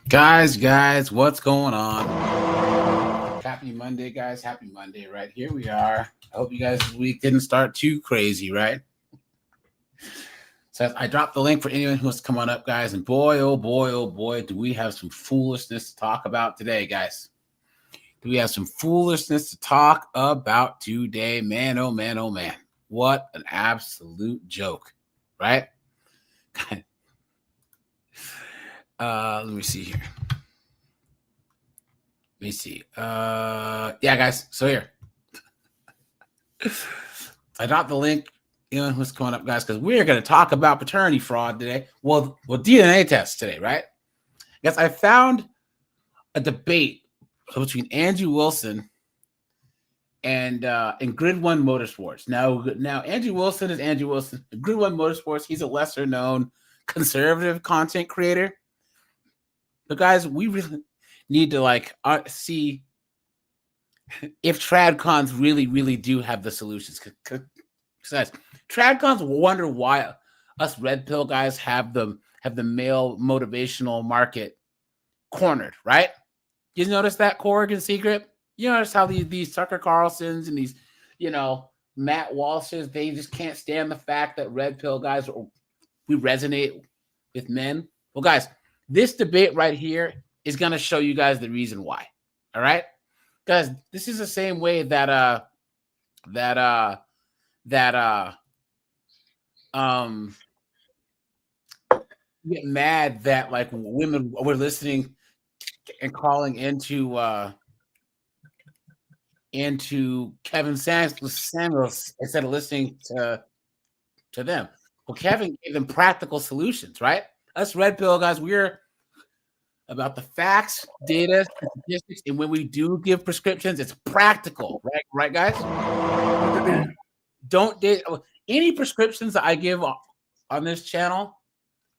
Guys, what's going on? Happy Monday, guys. Happy Monday, right? Here we are. I hope you guys' week didn't start too crazy, right? So I dropped the link for anyone who wants to come on up, guys. And boy, oh boy, do we have some foolishness to talk about today, guys. Do we have some foolishness to talk about today? Man, oh man, oh man. What an absolute joke, right? Let me see here. Let me see. Yeah, guys. So here. I dropped the link. You know what's coming up, guys, because we're going to talk about paternity fraud today. Well, DNA tests today, right? Guys, I found a debate between Andrew Wilson and Grid One Motorsports. Now Andrew Wilson is Andrew Wilson. Grid One Motorsports, he's a lesser known conservative content creator. But guys, we really need to see if Tradcons really do have the solutions. Guys, Tradcons wonder why us red pill guys have the male motivational market cornered, right? You notice that, Corrigan Secret? You notice how these Tucker Carlsons and these, Matt Walshes, they just can't stand the fact that red pill guys, we resonate with men. Well, guys, this debate right here is going to show you guys the reason why. All right? Guys, this is the same way that you get mad that like women were listening and calling into Kevin Samuels instead of listening to them. Well, Kevin gave them practical solutions, right? Us red pill guys, we're about the facts, data, statistics, and when we do give prescriptions, it's practical, right? Right, guys? Don't date any prescriptions that I give on this channel,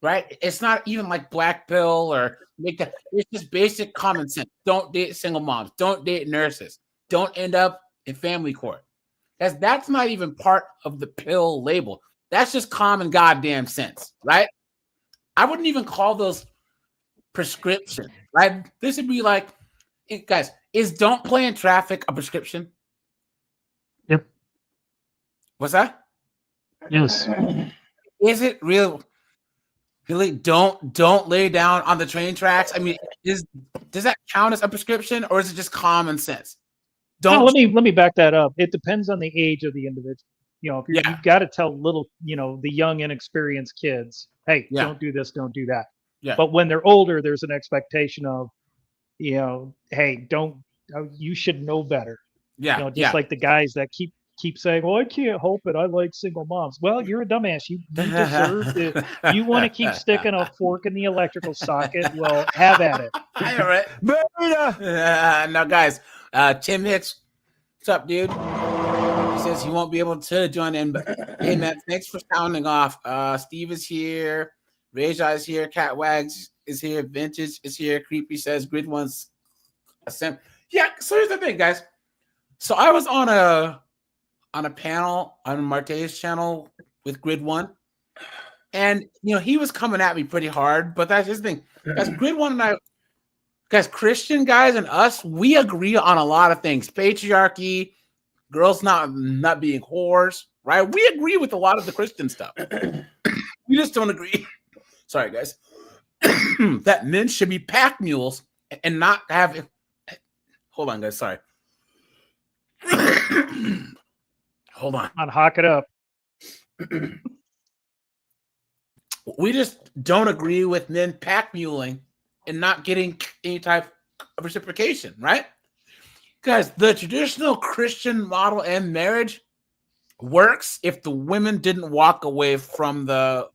right? It's not even like black pill or make that. It's just basic common sense. Don't date single moms. Don't date nurses. Don't end up in family court. That's not even part of the pill label. That's just common goddamn sense, right? I wouldn't even call those prescription, right? This would be like, guys, is don't play in traffic a prescription? Yep. What's that? Yes. Is it real? Really, don't lay down on the train tracks. I mean, does that count as a prescription, or is it just common sense? Let me back that up. It depends on the age of the individual. If you've got to tell little, the young inexperienced kids, hey, don't do this, don't do that. Yeah. But when they're older, there's an expectation of, hey, you should know better. Yeah. Just like the guys that keep saying, well, I can't help it. I like single moms. Well, you're a dumbass. You deserve it. You want to keep sticking a fork in the electrical socket? Well, have at it. All right. Now, guys, Tim Hicks, what's up, dude? He says he won't be able to join in, but hey, man, thanks for sounding off. Steve is here. Reja is here. Cat Wags is here. Vintage is here. Creepy says Grid One's a sim. Yeah, so here's the thing, guys. So I was on a panel on Marte's channel with Grid One, and he was coming at me pretty hard. But that's his thing. Guys, Grid One and I, guys, Christian guys and us, we agree on a lot of things. Patriarchy, girls not being whores, right? We agree with a lot of the Christian stuff. We just don't agree. Sorry, guys. That men should be pack mules and not have. Hold on, guys. Sorry. Hold on. Hawk it up. We just don't agree with men pack muling and not getting any type of reciprocation, right? Guys, the traditional Christian model and marriage works if the women didn't walk away from the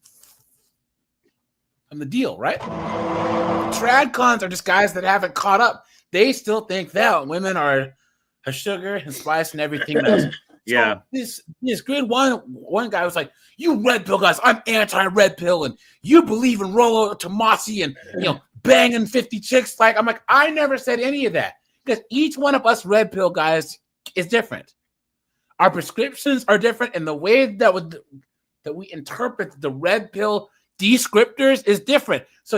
deal, right? Tradcons are just guys that haven't caught up. They still think that women are sugar and spice and everything else. Yeah. So this Grid one guy was like, "You red pill guys, I'm anti-red pill, and you believe in Rollo Tomasi and banging 50 chicks." I'm like, I never said any of that, because each one of us red pill guys is different. Our prescriptions are different, and the way that we interpret the red pill descriptors is different. So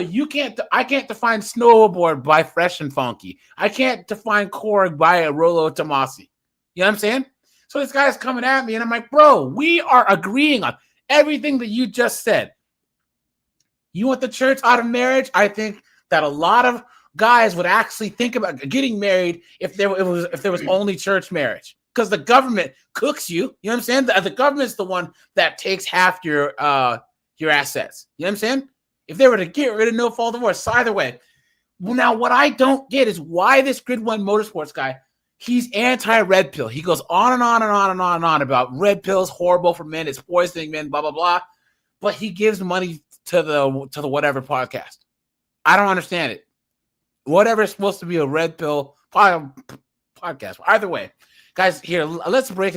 I can't define snowboard by Fresh and Funky. I can't define Korg by Rolo Tomasi. You know what I'm saying? So this guy's coming at me, and I'm like, bro, we are agreeing on everything that you just said. You want the church out of marriage? I think that a lot of guys would actually think about getting married if there was only church marriage, because the government cooks you. You know what I'm saying? The government's the one that takes half your assets. You know what I'm saying? If they were to get rid of no fault divorce, so either way. Well, now what I don't get is why this Grid One Motorsports guy, he's anti-red pill. He goes on and on and on and on and on about red pills horrible for men, it's poisoning men, blah blah blah. But he gives money to the whatever podcast. I don't understand it. Whatever is supposed to be a red pill podcast. Either way, guys, here let's break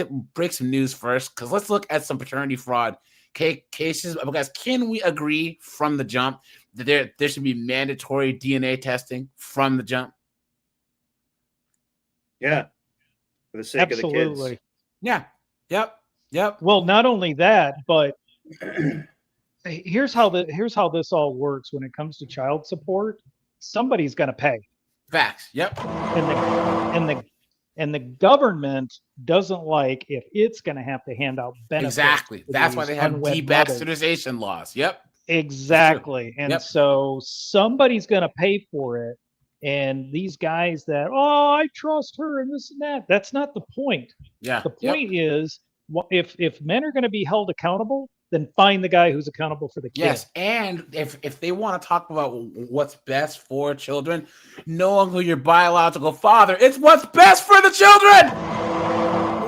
some news first, because let's look at some paternity fraud cases. Guys, can we agree from the jump that there should be mandatory DNA testing from the jump? Yeah, for the sake of the kids. Yeah. Yep. Well, not only that, but here's how this all works when it comes to child support. Somebody's going to pay. Facts. Yep. And the government doesn't like if it's going to have to hand out benefits. Exactly. That's why they have debastardization laws. Yep. Exactly. And so somebody's going to pay for it. And these guys that, I trust her and this and that. That's not the point. Yeah. The point is, if men are going to be held accountable, then find the guy who's accountable for the kid. Yes, and if they want to talk about what's best for children, knowing who your biological father, it's what's best for the children.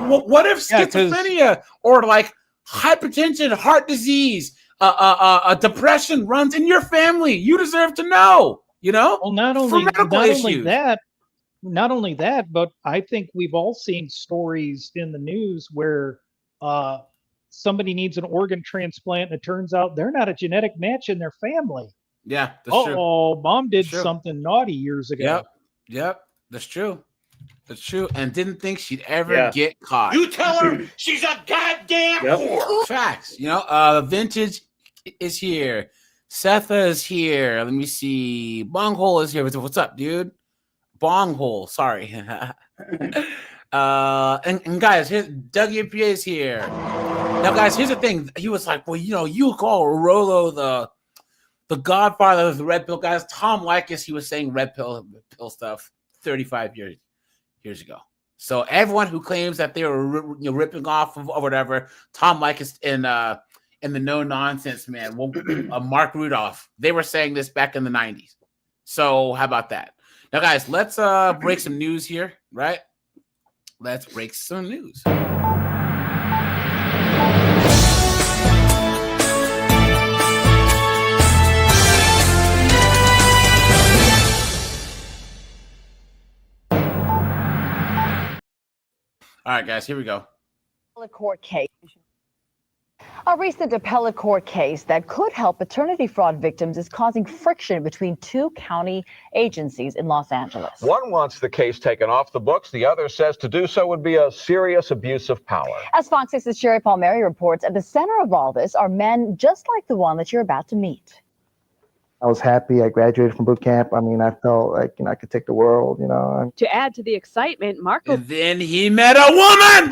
What if schizophrenia or like hypertension, heart disease, depression runs in your family? You deserve to know. You know. Well, not only that, but I think we've all seen stories in the news where somebody needs an organ transplant, and it turns out they're not a genetic match in their family. Yeah, that's true. Mom did something naughty years ago. Yep, that's true. That's true, and didn't think she'd ever get caught. You tell her she's a goddamn whore. Facts. You know, Vintage is here. Setha is here. Let me see. Bonghole is here. What's up, dude? Bonghole. Sorry. And guys, here's Dougie PA is here. Now, guys, here's the thing. He was like, well, you call Rolo the godfather of the red pill guys. Tom Likas, he was saying red pill stuff 35 years ago. So everyone who claims that they were ripping off of or whatever, Tom Likas and the no nonsense man, Mark Rudolph, they were saying this back in the 90s. So how about that? Now, guys, let's break some news here, right? Let's break some news. All right, guys, here we go. Court case. A recent appellate court case that could help paternity fraud victims is causing friction between two county agencies in Los Angeles. One wants the case taken off the books. The other says to do so would be a serious abuse of power. As Fox 6's Sherry Palmieri reports, at the center of all this are men just like the one that you're about to meet. I was happy. I graduated from boot camp. I mean, I felt like, I could take the world, To add to the excitement, Marco... And then he met a woman!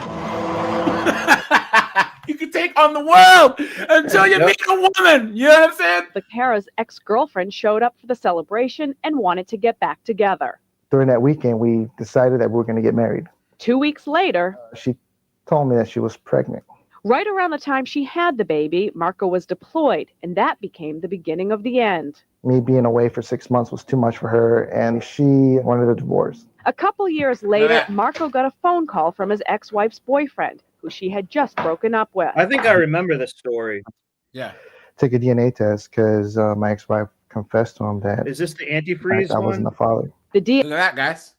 You can take on the world until you meet a woman. You know what I'm saying? The Kara's ex-girlfriend showed up for the celebration and wanted to get back together. During that weekend, we decided that we were going to get married. 2 weeks later... she told me that she was pregnant. Right around the time she had the baby, Marco was deployed, and that became the beginning of the end. Me being away for 6 months was too much for her, and she wanted a divorce. A couple years later, Marco got a phone call from his ex-wife's boyfriend, who she had just broken up with. I think I remember this story. Yeah. Took a DNA test because my ex-wife confessed to him that... Is this the antifreeze I wasn't the father. The Look at that, guys.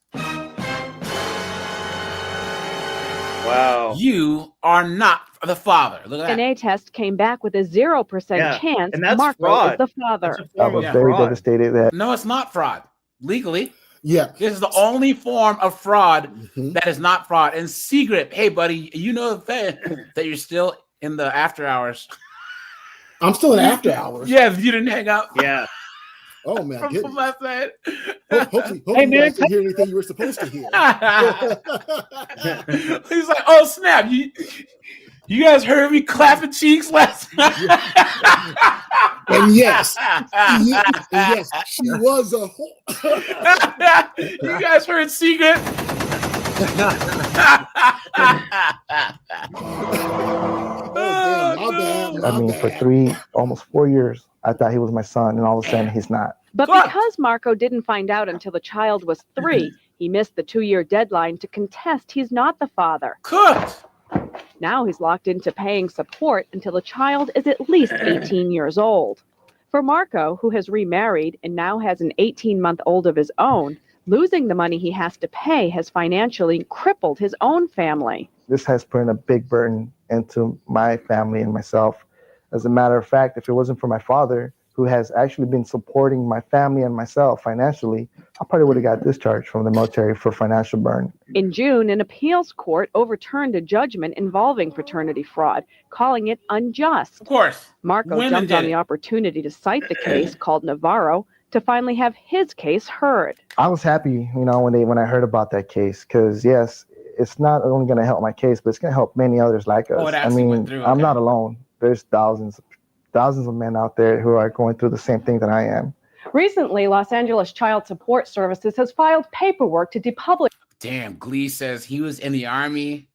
Wow. You are not the father. Look at that. DNA test came back with a 0% chance and that's Marco fraud. is the father. I was very devastated that... No, it's not fraud. Legally. Yeah. This is the only form of fraud that is not fraud. And secret, hey, buddy, you know that you're still in the after hours. I'm still in after hours. Yeah, you didn't hang up. Yeah. Oh man, From last night. Hopefully Hey, you man, guys didn't hear anything you were supposed to hear. He's like, oh snap! You guys heard me clapping cheeks last night. And yes, she was a whore. You guys heard secret? I mean, for almost 4 years, I thought he was my son, and all of a sudden he's not. But because Marco didn't find out until the child was 3, he missed the 2-year deadline to contest he's not the father. Cooked. Now he's locked into paying support until the child is at least 18 years old. For Marco, who has remarried and now has an 18-month-old of his own, losing the money he has to pay has financially crippled his own family. This has put in a big burden into my family and myself. As a matter of fact, if it wasn't for my father, who has actually been supporting my family and myself financially, I probably would have got discharged from the military for financial burn. In June, an appeals court overturned a judgment involving paternity fraud, calling it unjust. Of course. Marco Women jumped did on the it. opportunity to cite the case called Navarro to finally have his case heard. I was happy, when I heard about that case, because yes, it's not only going to help my case, but it's going to help many others like us. Oh, it actually went through, I'm okay. not alone. There's thousands of men out there who are going through the same thing that I am. Recently, Los Angeles Child Support Services has filed paperwork to depublish. Damn, Glee says he was in the Army.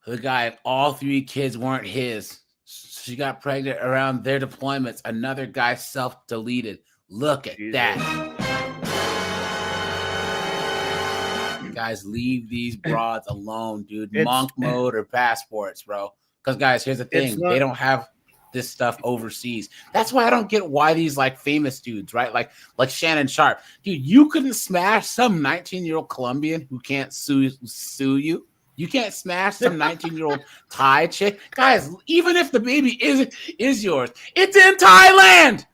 The guy, all 3 kids weren't his. She got pregnant around their deployments. Another guy self-deleted. Look at that. Guys, leave these broads alone, dude. Monk mode or passports, bro. Because, guys, here's the thing. They don't have this stuff overseas. That's why I don't get why these like famous dudes, right? Like Shannon Sharp. Dude, you couldn't smash some 19-year-old Colombian who can't sue you. You can't smash some 19-year-old Thai chick. Guys, even if the baby is yours, it's in Thailand.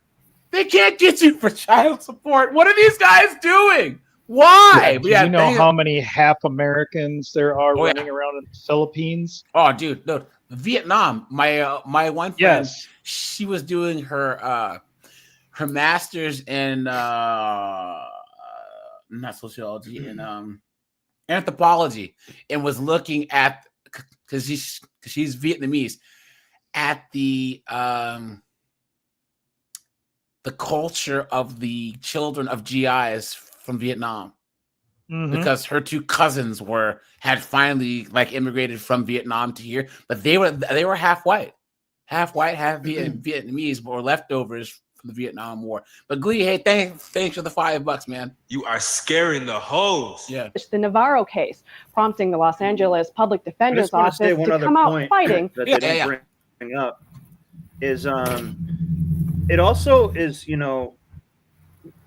They can't get you for child support. What are these guys doing? Why? Do you know how many half Americans there are running around in the Philippines? Oh, dude, look, Vietnam. My one friend, she was doing her master's in not sociology, in anthropology, and was looking at, because she's Vietnamese, at the culture of the children of GIs from Vietnam. Because her 2 cousins had finally like immigrated from Vietnam to here, but they were half white, half Vietnamese, but were leftovers from the Vietnam War. But Glee, hey, thanks for the $5, man. You are scaring the hoes. Yeah. The Navarro case, prompting the Los Angeles Public Defender's Office to come out fighting. That they didn't bring up is it also is,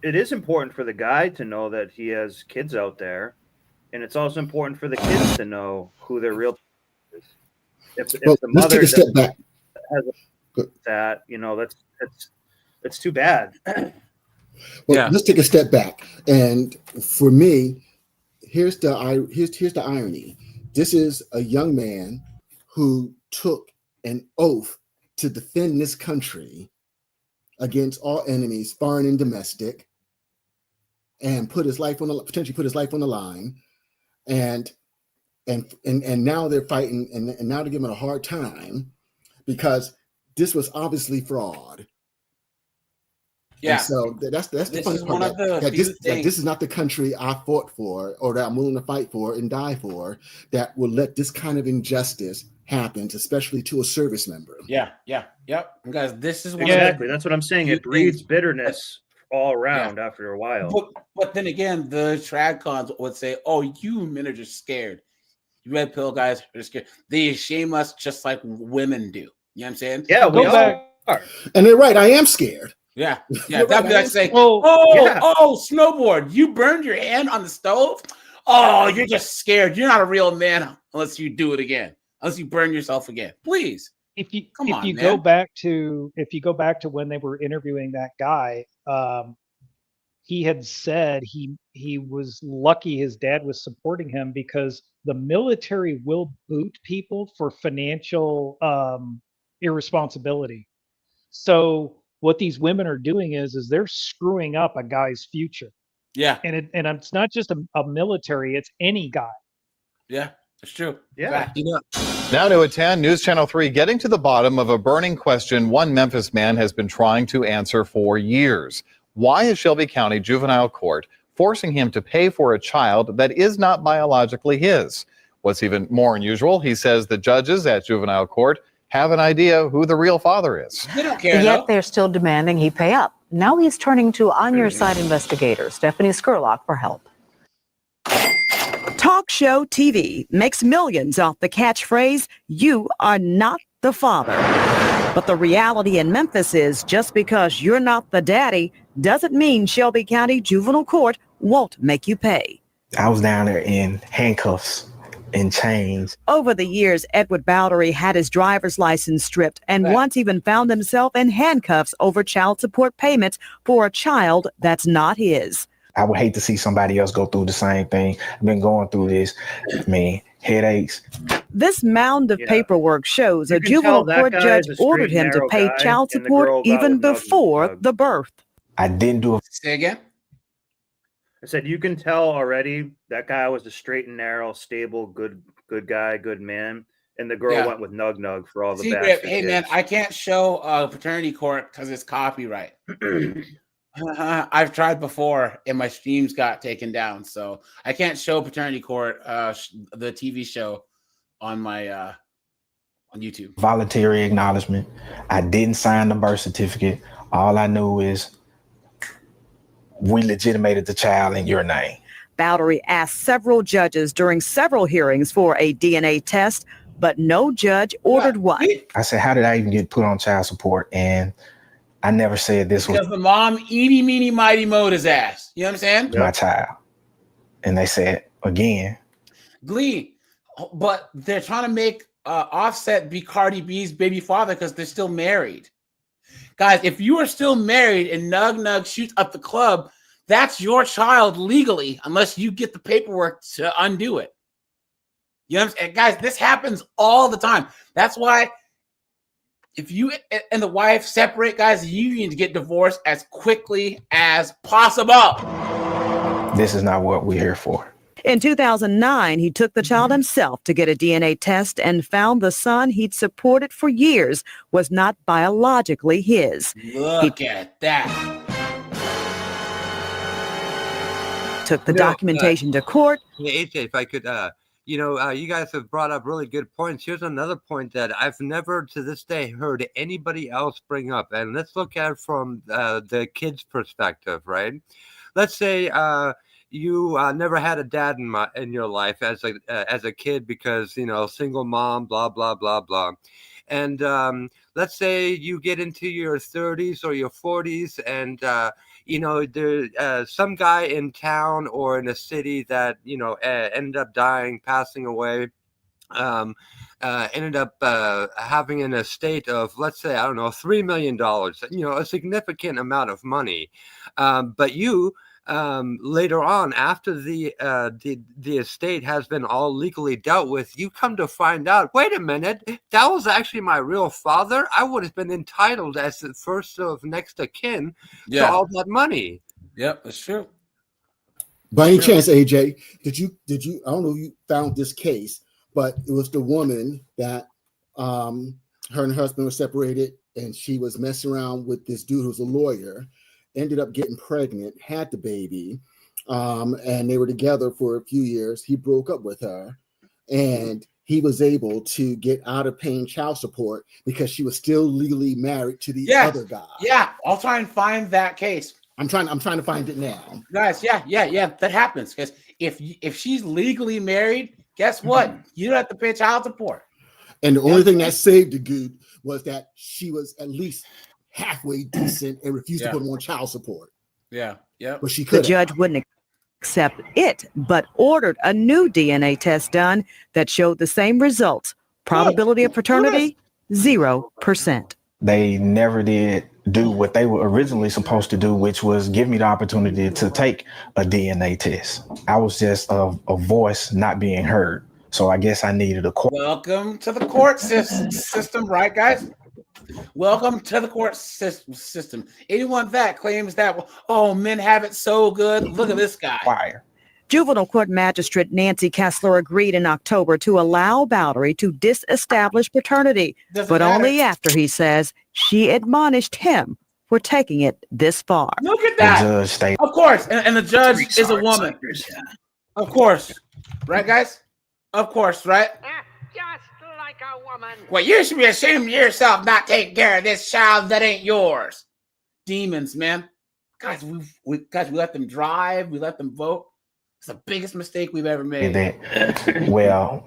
it is important for the guy to know that he has kids out there, and it's also important for the kids to know who their real is. If the mother take a step back. Has that, that's too bad. Well, let's take a step back. And for me, here's the irony. This is a young man who took an oath to defend this country against all enemies, foreign and domestic, and potentially put his life on the line, and now they're fighting, and now they're giving him a hard time because this was obviously fraud. Yeah. And so that's the funny part. This is not the country I fought for, or that I'm willing to fight for and die for, that will let this kind of injustice happen, especially to a service member. Yep. Guys, this is exactly. That's what I'm saying. It breeds bitterness all around after a while. But then again, the Tradcons would say, "Oh, you men are just scared. You red pill guys are scared. They shame us just like women do." You know what I'm saying? Yeah, we all are. And they're right. I am scared. Yeah. That'd be like saying, "Oh, snowboard, you burned your hand on the stove. Oh, you're just scared. You're not a real man unless you do it again. Unless you burn yourself again. Please." If you go back to when they were interviewing that guy, he had said he was lucky his dad was supporting him because the military will boot people for financial irresponsibility. So what these women are doing is they're screwing up a guy's future. Yeah. And it's not just a military, it's any guy. Yeah, it's true. Yeah. You know, now to attend News Channel 3, getting to the bottom of a burning question one Memphis man has been trying to answer for years. Why is Shelby County Juvenile Court forcing him to pay for a child that is not biologically his? What's even more unusual, he says the judges at Juvenile Court have an idea who the real father is. They don't care, yet they're still demanding he pay up. Now he's turning to On Your Side investigator Stephanie Skurlock for help. Talk show TV makes millions off the catchphrase, "You are not the father." But the reality in Memphis is just because you're not the daddy doesn't mean Shelby County Juvenile Court won't make you pay. I was down there in handcuffs and chains. Over the years, Edward Bowdery had his driver's license stripped and once even found himself in handcuffs over child support payments for a child that's not his. I would hate to see somebody else go through the same thing. I've been going through this, headaches. This mound of paperwork shows a juvenile court judge ordered him to pay child support even before the birth. I didn't do it. Say again? I said, you can tell already that guy was a straight and narrow, stable, good guy, good man. And the girl went with Nug Nug for all the bad. Hey, man, I can't show paternity court because it's copyright. I've tried before and my streams got taken down. So I can't show paternity court, the TV show on my on YouTube. Voluntary acknowledgement. I didn't sign the birth certificate. All I knew is we legitimated the child in your name. Bowdery asked several judges during several hearings for a DNA test, but no judge ordered one. I said, how did I even get put on child support? And I never said this because the mom eeny, meeny, mighty mowed his ass. You know what I'm saying? My child. And they said, again. Glee. But they're trying to make Offset be Cardi B's baby father because they're still married. Guys, if you are still married and Nug Nug shoots up the club, that's your child legally, unless you get the paperwork to undo it. You know what I'm saying? Guys, this happens all the time. That's why if you and the wife separate, guys, you need to get divorced as quickly as possible. This is not what we're here for. In 2009, he took the child himself to get a DNA test and found the son he'd supported for years was not biologically his. Look at that. Took the documentation to court. Hey, AJ, if I could, you guys have brought up really good points. Here's another point that I've never to this day heard anybody else bring up. And let's look at it from the kid's perspective, right? Let's say you never had a dad in your life as a kid because, single mom, blah, blah, blah, blah. And let's say you get into your 30s or your 40s and, there's some guy in town or in a city that, ended up dying, passing away, ended up having an estate of, let's say, I don't know, $3 million, a significant amount of money. But you, later on, after the estate has been all legally dealt with, you come to find out, wait a minute, that was actually my real father. I would have been entitled as the first of next of kin to all that money. Yep, that's true. By any chance, AJ, did you? I don't know if you found this case, but it was the woman that her and her husband were separated, and she was messing around with this dude who's a lawyer. Ended up getting pregnant, had the baby, and they were together for a few years. He broke up with her, and he was able to get out of paying child support because she was still legally married to the other guy. Yeah, I'll try and find that case. I'm trying to find it now, guys. Yeah, that happens because if she's legally married, guess what? You don't have to pay child support. And the only thing that saved the dude was that she was at least halfway decent and refused to put him on child support. Yeah. But she could. The judge wouldn't accept it, but ordered a new DNA test done that showed the same results. Probability of paternity, 0%. They never did do what they were originally supposed to do, which was give me the opportunity to take a DNA test. I was just a voice not being heard. So I guess I needed a court. Welcome to the court system, right, guys? Welcome to the court system. Anyone that claims that, oh, men have it so good, look at this guy. Fire. Juvenile court magistrate Nancy Kessler agreed in October to allow Bowery to disestablish paternity, but only after he says she admonished him for taking it this far. Look at that. Of course. And the judge is a woman. Of course. Right, guys? Of course, right? Just like a woman. Well, you should be ashamed of yourself not taking care of this child that ain't yours. Demons, man. Guys, we let them drive. We let them vote. It's the biggest mistake we've ever made. Well,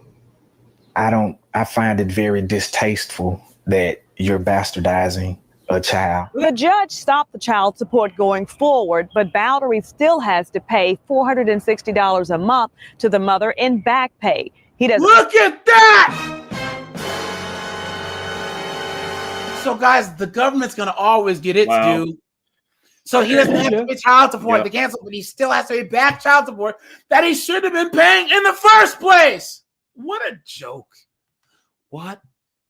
I find it very distasteful that you're bastardizing a child. The judge stopped the child support going forward, but Bowery still has to pay $460 a month to the in back pay. He doesn't. Look at that! So, guys, the government's going to always get its due. So he doesn't have to pay child support to cancel, but he still has to pay back child support that he should have been paying in the first place. What a joke. What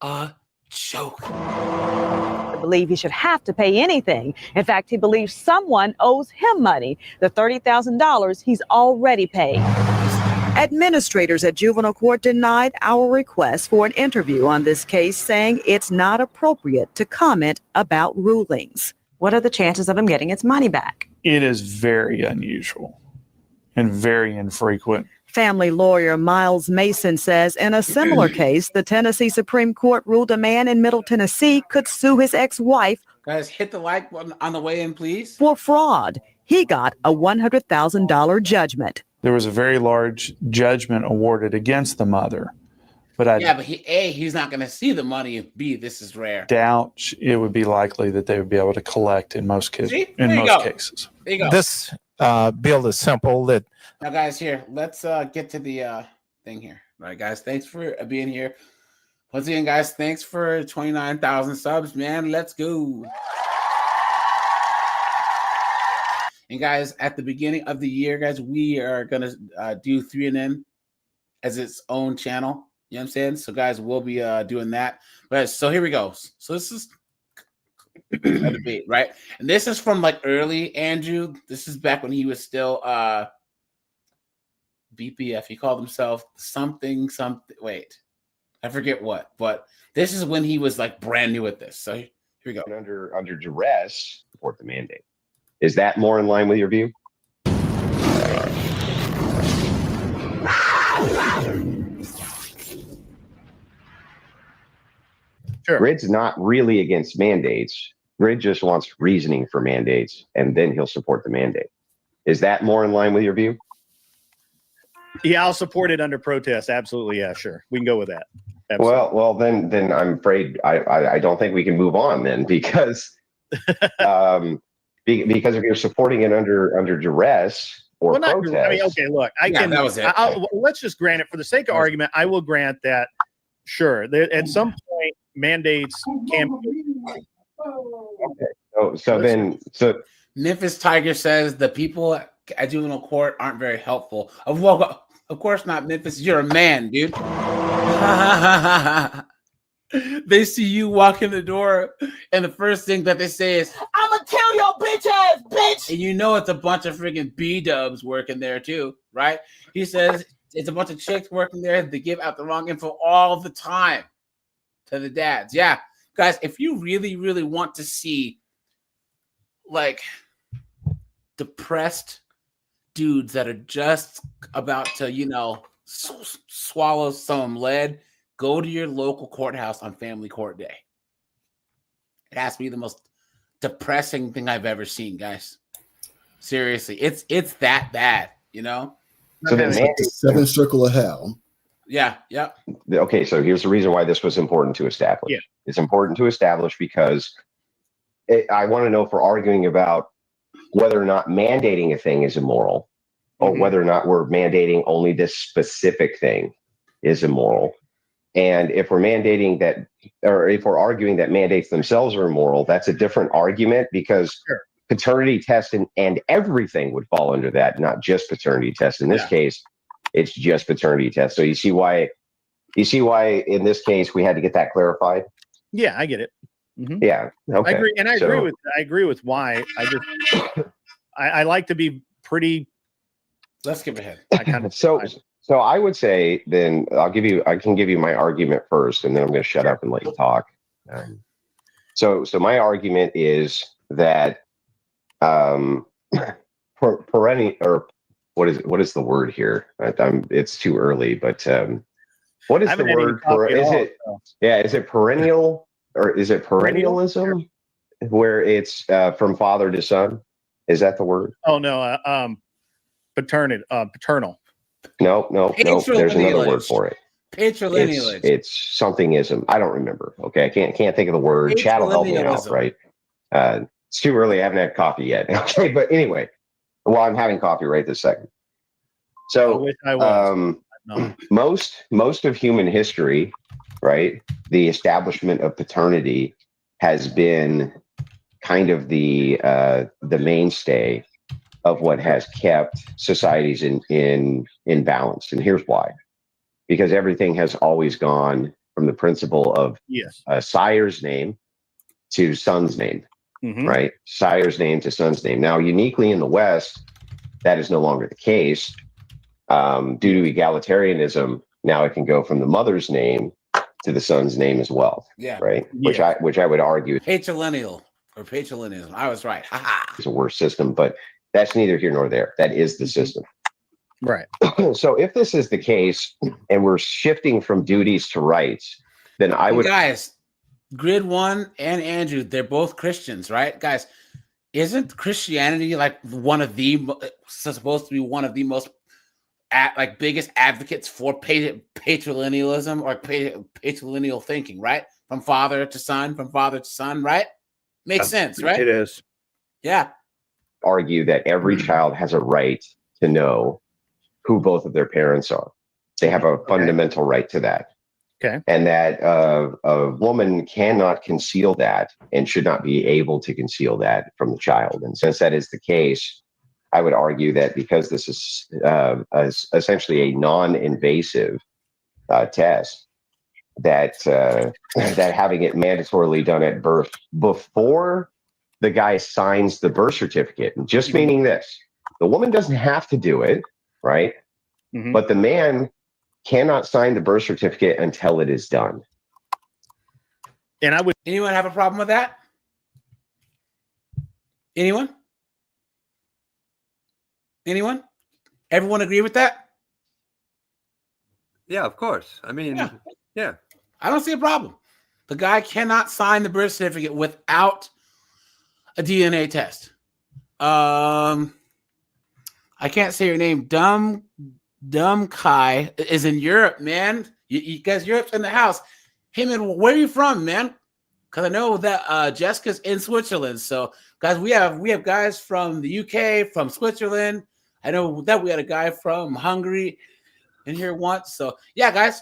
a joke. I believe he should have to pay anything. In fact, he believes someone owes him money, the $30,000 he's already paid. Administrators at juvenile court denied our request for an interview on this case, saying it's not appropriate to comment about rulings. What are the chances of him getting its money back? It is very unusual and very infrequent. Family lawyer Miles Mason says in a similar case, the Tennessee Supreme Court ruled a man in Middle Tennessee could sue his ex-wife. Guys, hit the like button on the way in, please. For fraud. He got a $100,000 judgment. There was a very large judgment awarded against the mother. But but he's not going to see the money, and B, this is rare. Doubt it would be likely that they would be able to collect in most cases. Cases. There you go. This bill is simple. That now, guys, here, let's get to the thing here. All right, guys, thanks for being here. Once again, guys, thanks for 29,000 subs, man. Let's go. And guys, at the beginning of the year, guys, we are gonna do 3NN as its own channel. You know what I'm saying? So, guys, we'll be doing that. But so here we go. So this is a debate, right? And this is from like early Andrew. This is back when he was still BPF. He called himself something. Wait, I forget what. But this is when he was like brand new at this. So here we go. Under duress, support the mandate. Is that more in line with your view? Sure. Grid's not really against mandates. Grid just wants reasoning for mandates, and then he'll support the mandate. Is that more in line with your view? Yeah, I'll support it under protest. Absolutely, yeah, sure. We can go with that. Absolutely. Well, then I'm afraid I don't think we can move on then because because if you're supporting it under duress or protest. I mean, okay, look, that was it. Let's just grant it for the sake of argument. I will grant that. Sure, at some point, mandates can be. Okay, so Memphis Tiger says the people at juvenile court aren't very helpful. Well, of course not, Memphis. You're a man, dude. They see you walk in the door, and the first thing that they say is, "I'm gonna kill your bitch ass, bitch!" And you know it's a bunch of freaking B-dubs working there too, right? He says it's a bunch of chicks working there. They give out the wrong info all the time to the dads. Yeah, guys, if you really, really want to see like depressed dudes that are just about to, swallow some lead, go to your local courthouse on Family Court Day. It has to be the most depressing thing I've ever seen, guys. Seriously, it's that bad, So then, the seventh circle of hell. Yeah. Okay, so here's the reason why this was important to establish. Yeah. It's important to establish because I want to know if we're arguing about whether or not mandating a thing is immoral, or whether or not we're mandating only this specific thing is immoral. And if we're mandating that, or if we're arguing that mandates themselves are immoral, that's a different argument because paternity tests and everything would fall under that, not just paternity tests. In this case, it's just paternity tests. So you see why in this case we had to get that clarified? Yeah, I get it. Yeah. Okay. I agree, and I agree with why. I just I like to be pretty. Let's skip ahead. So I would say then I can give you my argument first, and then I'm going to shut up and let you talk. So my argument is that perennial, or what is the word here? It's too early, but what is the word? Is it perennial, or is it perennialism, where it's from father to son? Is that the word? Oh no, paternal. No. There's another word for it. Patrilineage. It's somethingism. I don't remember. Okay, I can't think of the word. Chad will help me out, right? It's too early. I haven't had coffee yet. Okay, but anyway, well, I'm having coffee right this second. So, I wish I was. No. most of human history, right? The establishment of paternity has been kind of the mainstay of what has kept societies in balance. And here's why: because everything has always gone from the principle of sire's name to son's name, right? Sire's name to son's name. Now, uniquely in the West, that is no longer the case. Due to egalitarianism, now it can go from the mother's name to the son's name as well. Yeah. Right. Yeah. Which I would argue patrilinealism. I was right. It's a worse system, but that's neither here nor there. That is the system. Right. So if this is the case and we're shifting from duties to rights, then I would. Guys, Grid One and Andrew, they're both Christians, right? Guys, isn't Christianity like supposed to be one of the most biggest advocates for patrilinealism or patrilineal thinking, right? From father to son, right? Makes sense, right? It is. Yeah. Argue that every child has a right to know who both of their parents are. They have a fundamental right to that. Okay. And that a woman cannot conceal that and should not be able to conceal that from the child. And since that is the case, I would argue that because this is essentially a non-invasive test, that having it mandatorily done at birth before the guy signs the birth certificate, just meaning this: the woman doesn't have to do it, right? But the man cannot sign the birth certificate until it is done. And anyone have a problem with that? Anyone? Everyone agree with that? Yeah, of course. I mean, yeah. I don't see a problem. The guy cannot sign the birth certificate without a DNA test. I can't say your name. Dumb Kai is in Europe, man. You guys, Europe's in the house. Hey, man, where are you from, man? Because I know that Jessica's in Switzerland. So, guys, we have guys from the UK, from Switzerland. I know that we had a guy from Hungary in here once. So, yeah, guys,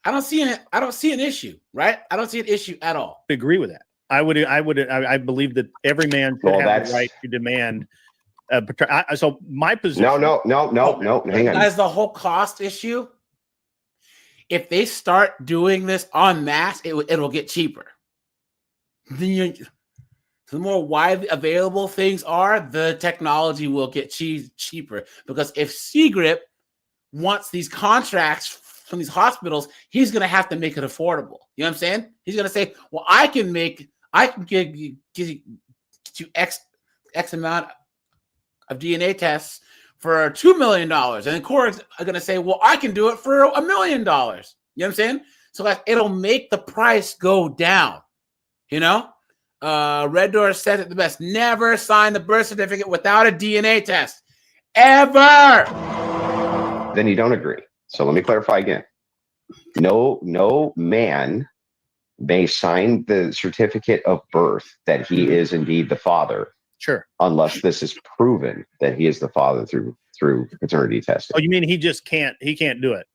I don't see an issue, right? I don't see an issue at all. I agree with that. I believe that every man should have the right to demand. So my position. No. Hang on. Guys, the whole cost issue. If they start doing this en masse, it'll get cheaper. The more widely available things are, the technology will get cheaper. Because if CGRIP wants these contracts from these hospitals, he's going to have to make it affordable. You know what I'm saying? He's going to say, well, I can give you X amount of DNA tests for $2 million. And the courts are going to say, well, I can do it for $1 million. You know what I'm saying? So it'll make the price go down. You know? Red Door said it the best. Never sign the birth certificate without a DNA test. Ever. Then you don't agree. So let me clarify again. No man may sign the certificate of birth that he is indeed the father. Sure. Unless this is proven that he is the father through paternity testing. Oh, you mean he can't do it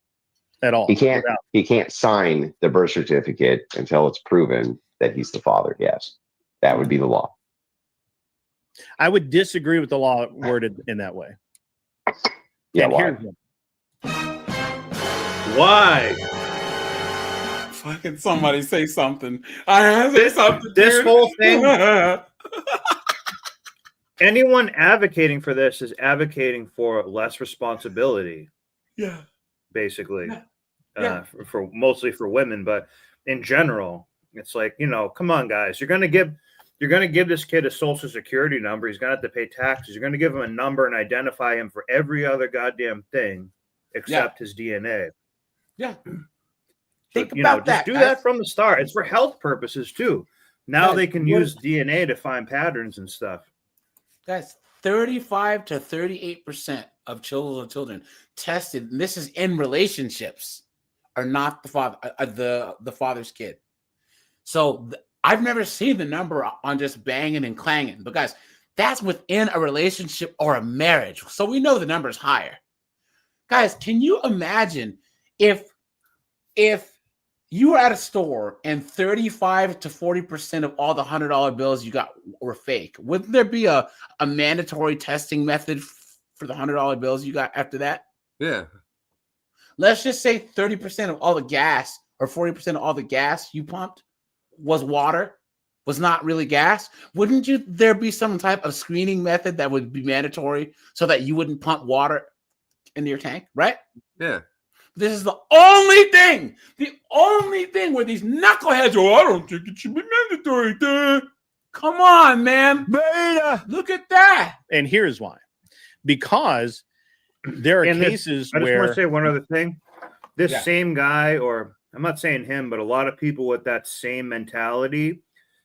at all? He can't sign the birth certificate until it's proven that he's the father. Yes. That would be the law. I would disagree with the law worded in that way. Yeah, and why? Here's one. Why? Fucking somebody say something. I have to say something. This dude. whole thing. Anyone advocating for this is advocating for less responsibility. Yeah. Basically. Yeah. For mostly for women, but in general, it's like, come on, guys. You're gonna give this kid a social security number. He's gonna have to pay taxes. You're gonna give him a number and identify him for every other goddamn thing except his DNA. Yeah. Think about that. Just do that from the start. It's for health purposes too. Now they can use DNA to find patterns and stuff. Guys, 35 to 38% of children tested, and this is in relationships, are not the father, the father's kid. So I've never seen the number on just banging and clanging, but guys, that's within a relationship or a marriage. So we know the number is higher. Guys, can you imagine if you were at a store and 35 to 40% of all the $100 bills you got were fake? Wouldn't there be a mandatory testing method for the $100 bills you got after that? Yeah. Let's just say 30% of all the gas or 40% of all the gas you pumped was water, was not really gas. Wouldn't there be some type of screening method that would be mandatory so that you wouldn't pump water into your tank, right? Yeah. This is the only thing where these knuckleheads are, I don't think it should be mandatory. Dude. Come on, man. Beta. Look at that. And here's why. Because there are cases I just where... want to say one other thing. This Yeah. same guy, or I'm not saying him, but a lot of people with that same mentality,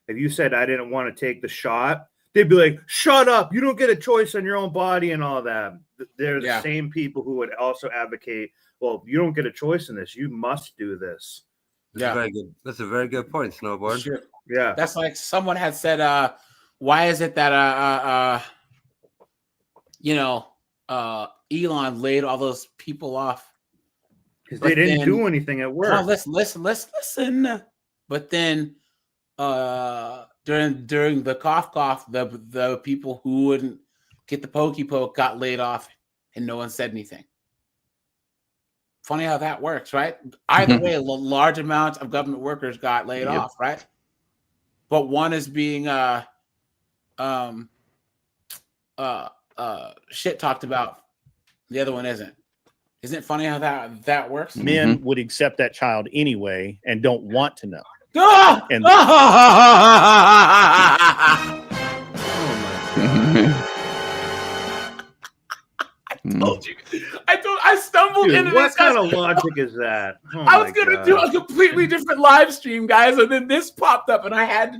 if you said I didn't want to take the shot, they'd be like, shut up. You don't get a choice on your own body and all that. They're the same people who would also advocate, well, you don't get a choice in this. You must do this. That's a very good point, Snowboard. Sure. Yeah. That's like someone had said, why is it that Elon laid all those people off? Because they didn't do anything at work. Oh, listen. But then during the cough, the people who wouldn't get the pokey poke got laid off and no one said anything. Funny how that works, right? Either way, large amounts of government workers got laid off, right? But one is being shit talked about. The other one isn't. Isn't it funny how that works? Men would accept that child anyway and don't want to know. Ah! And I told you. I stumbled into what this. kind of logic is that? Oh I was my gonna God. do a completely different live stream, guys, and then this popped up, and I had to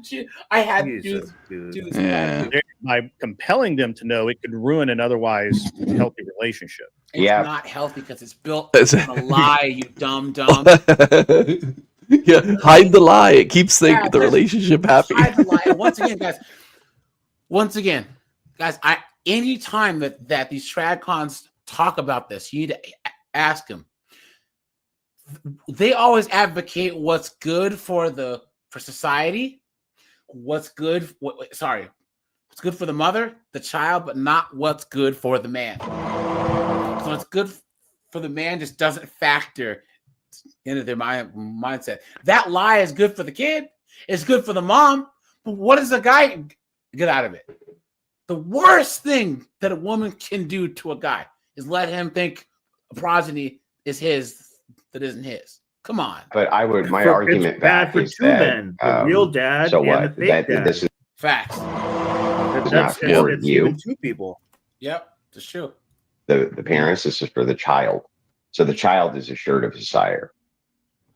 do this. By compelling them to know, it could ruin an otherwise healthy relationship. It's not healthy because it's built on a lie, you dumb. Yeah, hide the lie. It keeps the relationship happy. Hide the lie. And once again, guys, any time that these Tradcons talk about this, you need to ask them. They always advocate what's good for society, what's good for the mother, the child, but not what's good for the man. So what's good for the man just doesn't factor into their mindset. That lie is good for the kid. It's good for the mom. But what does the guy get out of it? The worst thing that a woman can do to a guy is let him think a progeny is his that isn't his. Come on. But my argument back for is two men, the real dad so and what? the fake dad. This is facts. not for you. Even two people. Yep, that's true. The parents. This is for the child. So the child is assured of his sire.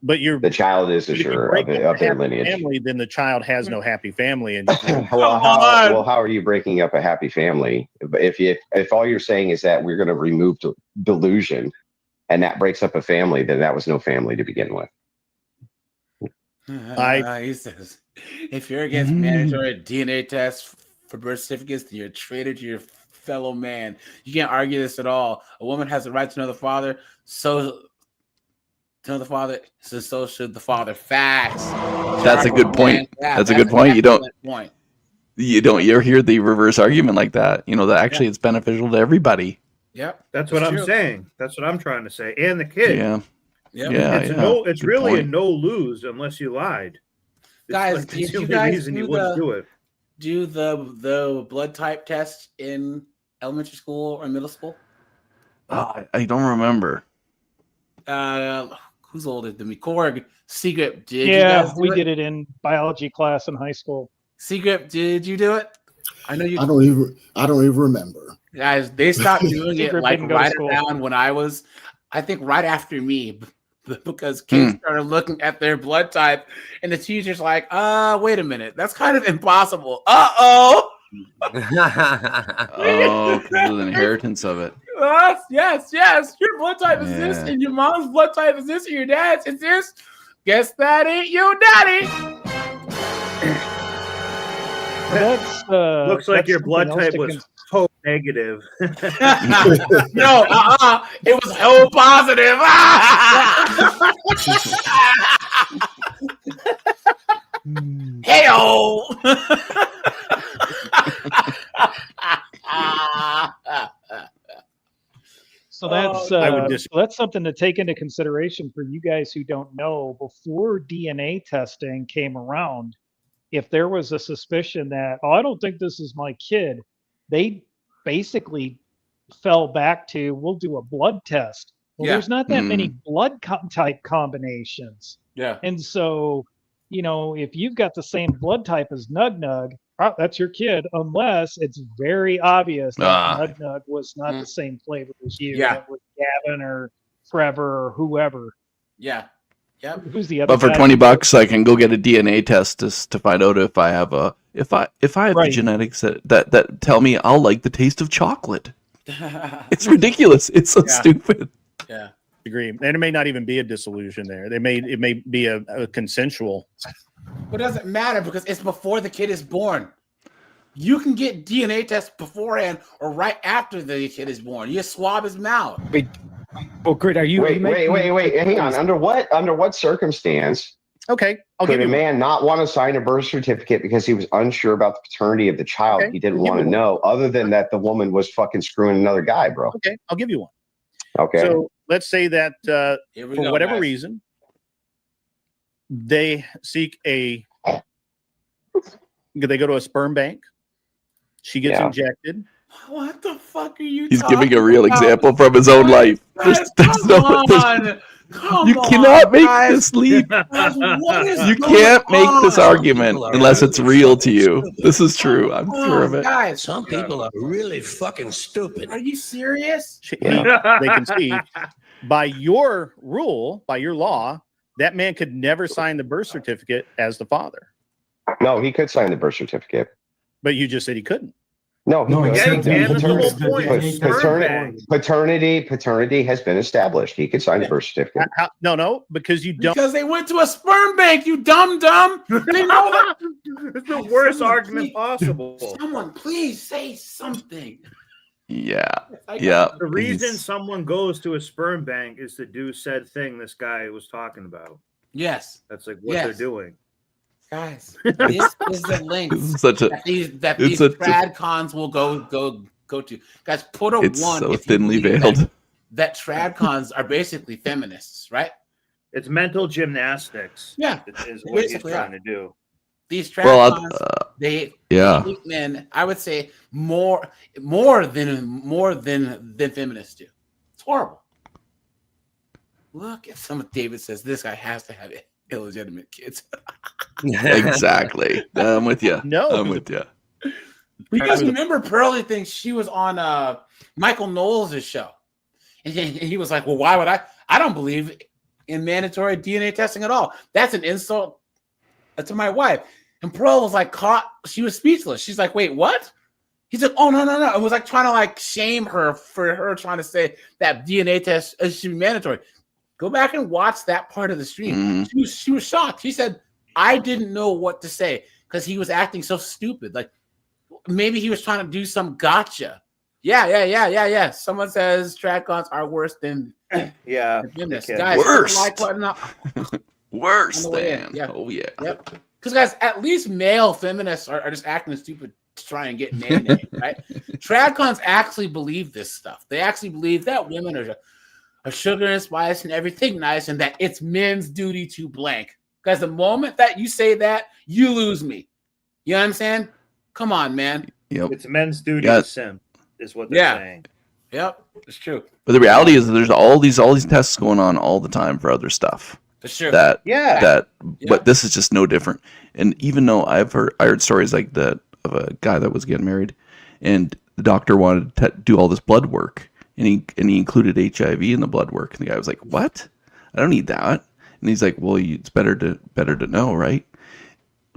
But the child is assured of their lineage. Family, then the child has no happy family. And how are you breaking up a happy family? If all you're saying is that we're going to remove delusion, and that breaks up a family, then that was no family to begin with. He says, if you're against mandatory DNA tests for birth certificates, then you're a traitor to your fellow man. You can't argue this at all. A woman has the right to know the father, so should the father. Facts. That's a good point. That's a good point. You don't hear the reverse argument like that. That actually it's beneficial to everybody. Yep, that's what I'm saying. That's what I'm trying to say. And the kid. Yeah. It's Good really point. a no lose unless you lied. It's Guys, like, did it's the you only guys reason you wouldn't do it. do the blood type test in elementary school or middle school? I don't remember. Who's older than me? Korg, Secret. Did you Yeah, guys do we it? did it in biology class in high school. Secret, did you do it? I know you. I don't even remember. Guys, they stopped doing it Secret like didn't go to right school. around when I was, I think right after me, because kids started looking at their blood type, and the teacher's like, wait a minute, that's kind of impossible. Oh, because of the inheritance of it. yes. Your blood type is this, Yeah. and your mom's blood type is this, and your dad's is this. Guess that ain't you, daddy. That's Looks like that's your blood something else type to was O negative. No, it was O positive. Hey-o. So that's something to take into consideration for you guys who don't know. Before DNA testing came around, if there was a suspicion that, I don't think this is my kid, they basically fell back to, we'll do a blood test. Well, Yeah. there's not that many blood type combinations. Yeah. And so, if you've got the same blood type as Nug Nug, that's your kid, unless it's very obvious that Nug Nug was not the same flavor as you. Yeah. It was Gavin or Trevor or whoever. Yeah. Yep. Who's the other But for guy? $20, I can go get a DNA test to find out if I have if I have the Right. genetics that tell me I'll like the taste of chocolate. It's ridiculous. It's so stupid. Yeah. Agree. And it may not even be a dissolution there. It may be a consensual. But it doesn't matter because it's before the kid is born. You can get DNA tests beforehand or right after the kid is born. You swab his mouth. Wait. Oh, great. Are you? Wait. Hang on. Under what circumstance? Okay, could a man not want to sign a birth certificate because he was unsure about the paternity of the child? Okay, He didn't I'll give want to you know, other than that the woman was fucking screwing another guy, bro. Okay, I'll give you one. Okay. So let's say that Here we for go, whatever guys. reason, they they go to a sperm bank. She gets injected. What the fuck are you He's talking giving a real about? example from his own life. Guys, You cannot make this leap. You can't make this argument unless it's real to you. This is true. I'm sure of it. Guys, some people are really fucking stupid. Are you serious? They can see by your rule, by your law, that man could never sign the birth certificate as the father. No, he could sign the birth certificate. But you just said he couldn't. No, paternity paternity has been established. He could sign the birth certificate. No, because you don't. Because they went to a sperm bank, you dumb. They know that. It's the worst argument possible. Someone, please say something. Yeah. The reason someone goes to a sperm bank is to do said thing this guy was talking about. Yes. That's like what they're doing. Guys, this is the link that these Tradcons will go to. Guys, put a It's one so if you thinly believe veiled. that Tradcons are basically feminists, right? It's mental gymnastics. Yeah, is what he's basically, trying to do. These Tradcons, they hate men. I would say more than feminists do. It's horrible. Look, if someone David says this guy has to have illegitimate kids. Exactly. I'm with you. No, I'm with you. You guys remember Pearlie thinks she was on Michael Knowles' show. And he was like, well, why would I? I don't believe in mandatory DNA testing at all. That's an insult to my wife. And Pearl was like she was speechless. She's like, wait, what? He's like, oh, no. It was like trying to like shame her for her trying to say that DNA test should be mandatory. Go back and watch that part of the stream. She was shocked. She said, I didn't know what to say because he was acting so stupid. Like maybe he was trying to do some gotcha. Yeah. Someone says Tradcons are worse than feminists. Guys, worse. like button up. Worse On the way than. in. Yeah. Oh yeah. Yep. Because guys, at least male feminists are just acting stupid to try and get named, right? Tradcons actually believe this stuff. They actually believe that women are of sugar and spice and everything nice, and that it's men's duty to blank. Because the moment that you say that, you lose me. You know what I'm saying? Come on, man. Yep. It's men's duty to simp, is what they're saying. Yep, it's true. But the reality is that there's all these tests going on all the time for other stuff. That's true. But this is just no different. And even though I heard stories like that of a guy that was getting married, and the doctor wanted to do all this blood work, and he included HIV in the blood work, and the guy was like, "What? I don't need that." And he's like, "Well, it's better to know, right?"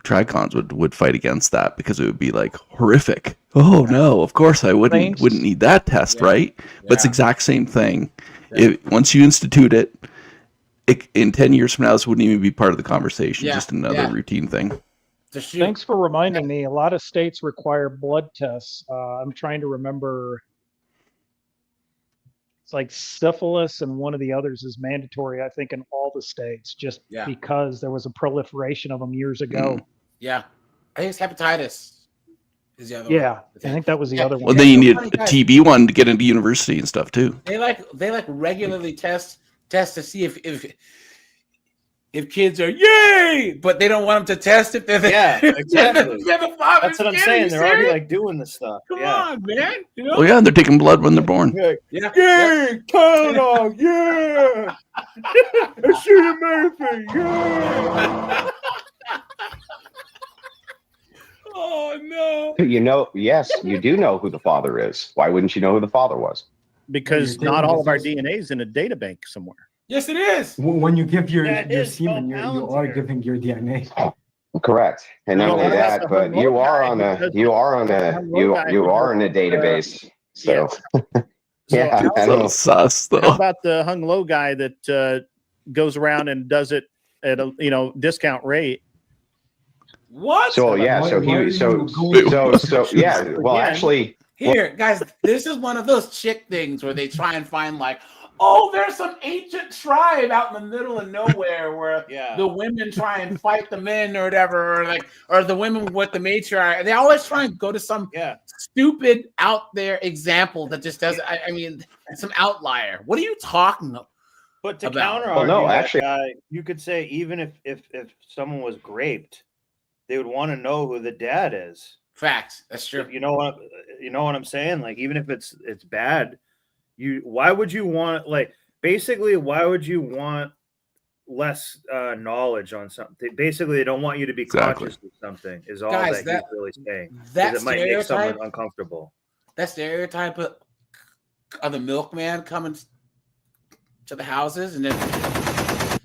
Tradcons would fight against that because it would be like horrific. Oh no, of course I wouldn't need that test, right? But it's the exact same thing. Once you institute it, in 10 years from now, this wouldn't even be part of the conversation. Just another routine thing. Thanks for reminding me. A lot of states require blood tests. I'm trying to remember. It's like syphilis, and one of the others is mandatory, I think, in all the states, just because there was a proliferation of them years ago. Yeah, I think it's hepatitis. Is the other one. Yeah, I think that was the other one. Well, then you need a TB one to get into university and stuff too. They regularly test to see if kids are yay, but they don't want them to test if they're exactly. they're the father. That's what I'm saying. They're already like doing this stuff. Come on, man. You know? Oh yeah, they're taking blood when they're born. Yeah. Turn on, yeah. Shoot Murphy, yeah. Oh no. You know, yes, you do know who the father is. Why wouldn't you know who the father was? Because not all of our DNA is in a data bank somewhere. Yes, it is. When you give your semen, you are giving your DNA. Correct, and not only that, but you are in a database. So, yeah, I don't know. Sus though. How about the hung low guy that goes around and does it at a discount rate? What? So yeah, Well, actually, here, guys, this is one of those chick things where they try and find like, oh, there's some ancient tribe out in the middle of nowhere where the women try and fight the men or whatever, or the women with the matriarch. They always try and go to some stupid out there example that just doesn't. I mean, some outlier. What are you talking about? But to counter argue you could say even if someone was raped, they would want to know who the dad is. Facts. That's true. You know what I'm saying? Like, even if it's bad, why would you want why would you want less knowledge on something? Basically, they don't want you to be conscious of something. Is all that he's really saying. That it might make someone uncomfortable. That stereotype of the milkman coming to the houses, and then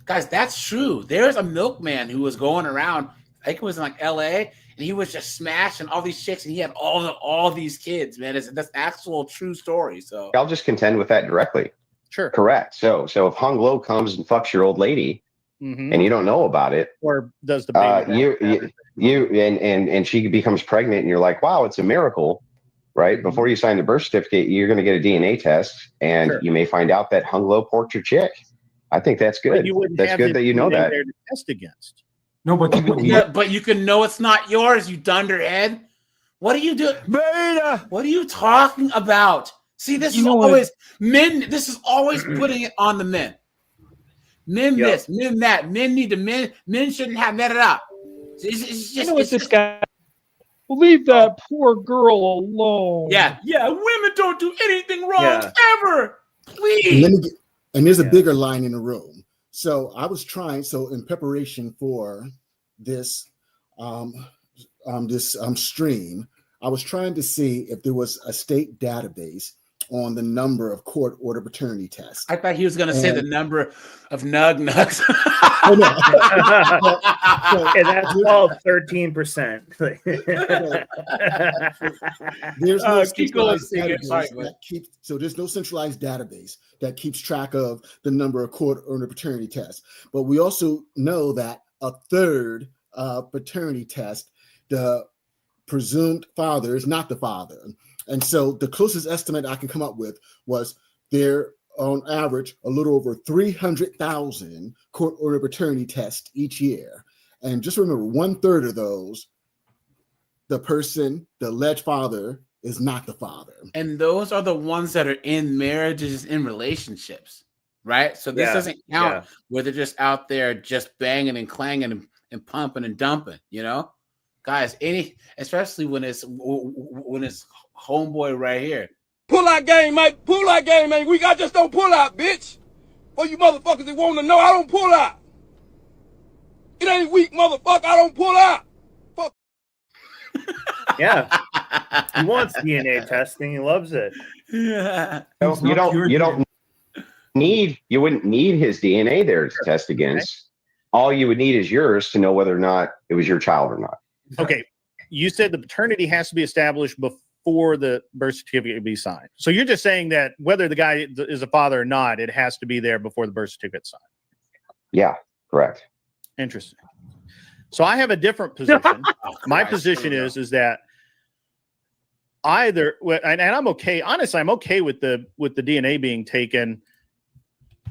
guys, that's true. There's a milkman who was going around. I think it was in like LA, and he was just smashing all these chicks, and he had all these kids, man. That's actual true story. So I'll just contend with that directly. Sure. Correct. So if Hung Low comes and fucks your old lady, and you don't know about it, or does the baby and she becomes pregnant, and you're like, wow, it's a miracle, right? Before you sign the birth certificate, you're going to get a DNA test, and you may find out that Hung Low porked your chick. I think that's good. That's good that you know that. There to test against. No, but you can know it's not yours, you dunderhead. What are you doing? Beta. What are you talking about? See, this is always men. This is always putting it on the men. Men this, men that. Men need to men. Men shouldn't have met it up. It's just this guy. Leave that poor girl alone. Yeah. Women don't do anything wrong ever. Please. And there's a bigger line in the room. So I was trying. So in preparation for this, stream, I was trying to see if there was a state database on the number of court-ordered paternity tests. I thought he was going to say the number of nugs. Oh, no. And that's called 13%. There's no centralized database there's no centralized database that keeps track of the number of court-ordered paternity tests. But we also know that a third paternity test, the presumed father is not the father. And so the closest estimate I can come up with was there, on average, a little over 300,000 court-ordered paternity tests each year. And just remember, 1/3 of those, the alleged father, is not the father. And those are the ones that are in marriages, in relationships. right? So this doesn't count where they're just out there just banging and clanging and pumping and dumping, you know, guys. Especially when it's homeboy right here. Pull out game, mate. Pull out game, man. I just don't pull out, bitch. For you motherfuckers that want to know, I don't pull out. It ain't weak, motherfucker. I don't pull out. Fuck. Yeah. He wants DNA testing. He loves it. Yeah. You wouldn't need his DNA there to test against. All you would need is yours to know whether or not it was your child or not. Okay. You said the paternity has to be established before the birth certificate be signed. So you're just saying that whether the guy is a father or not, it has to be there before the birth certificate's signed. Yeah, correct. Interesting. So I have a different position. My position is that either, and I'm okay. Honestly, I'm okay with the DNA being taken.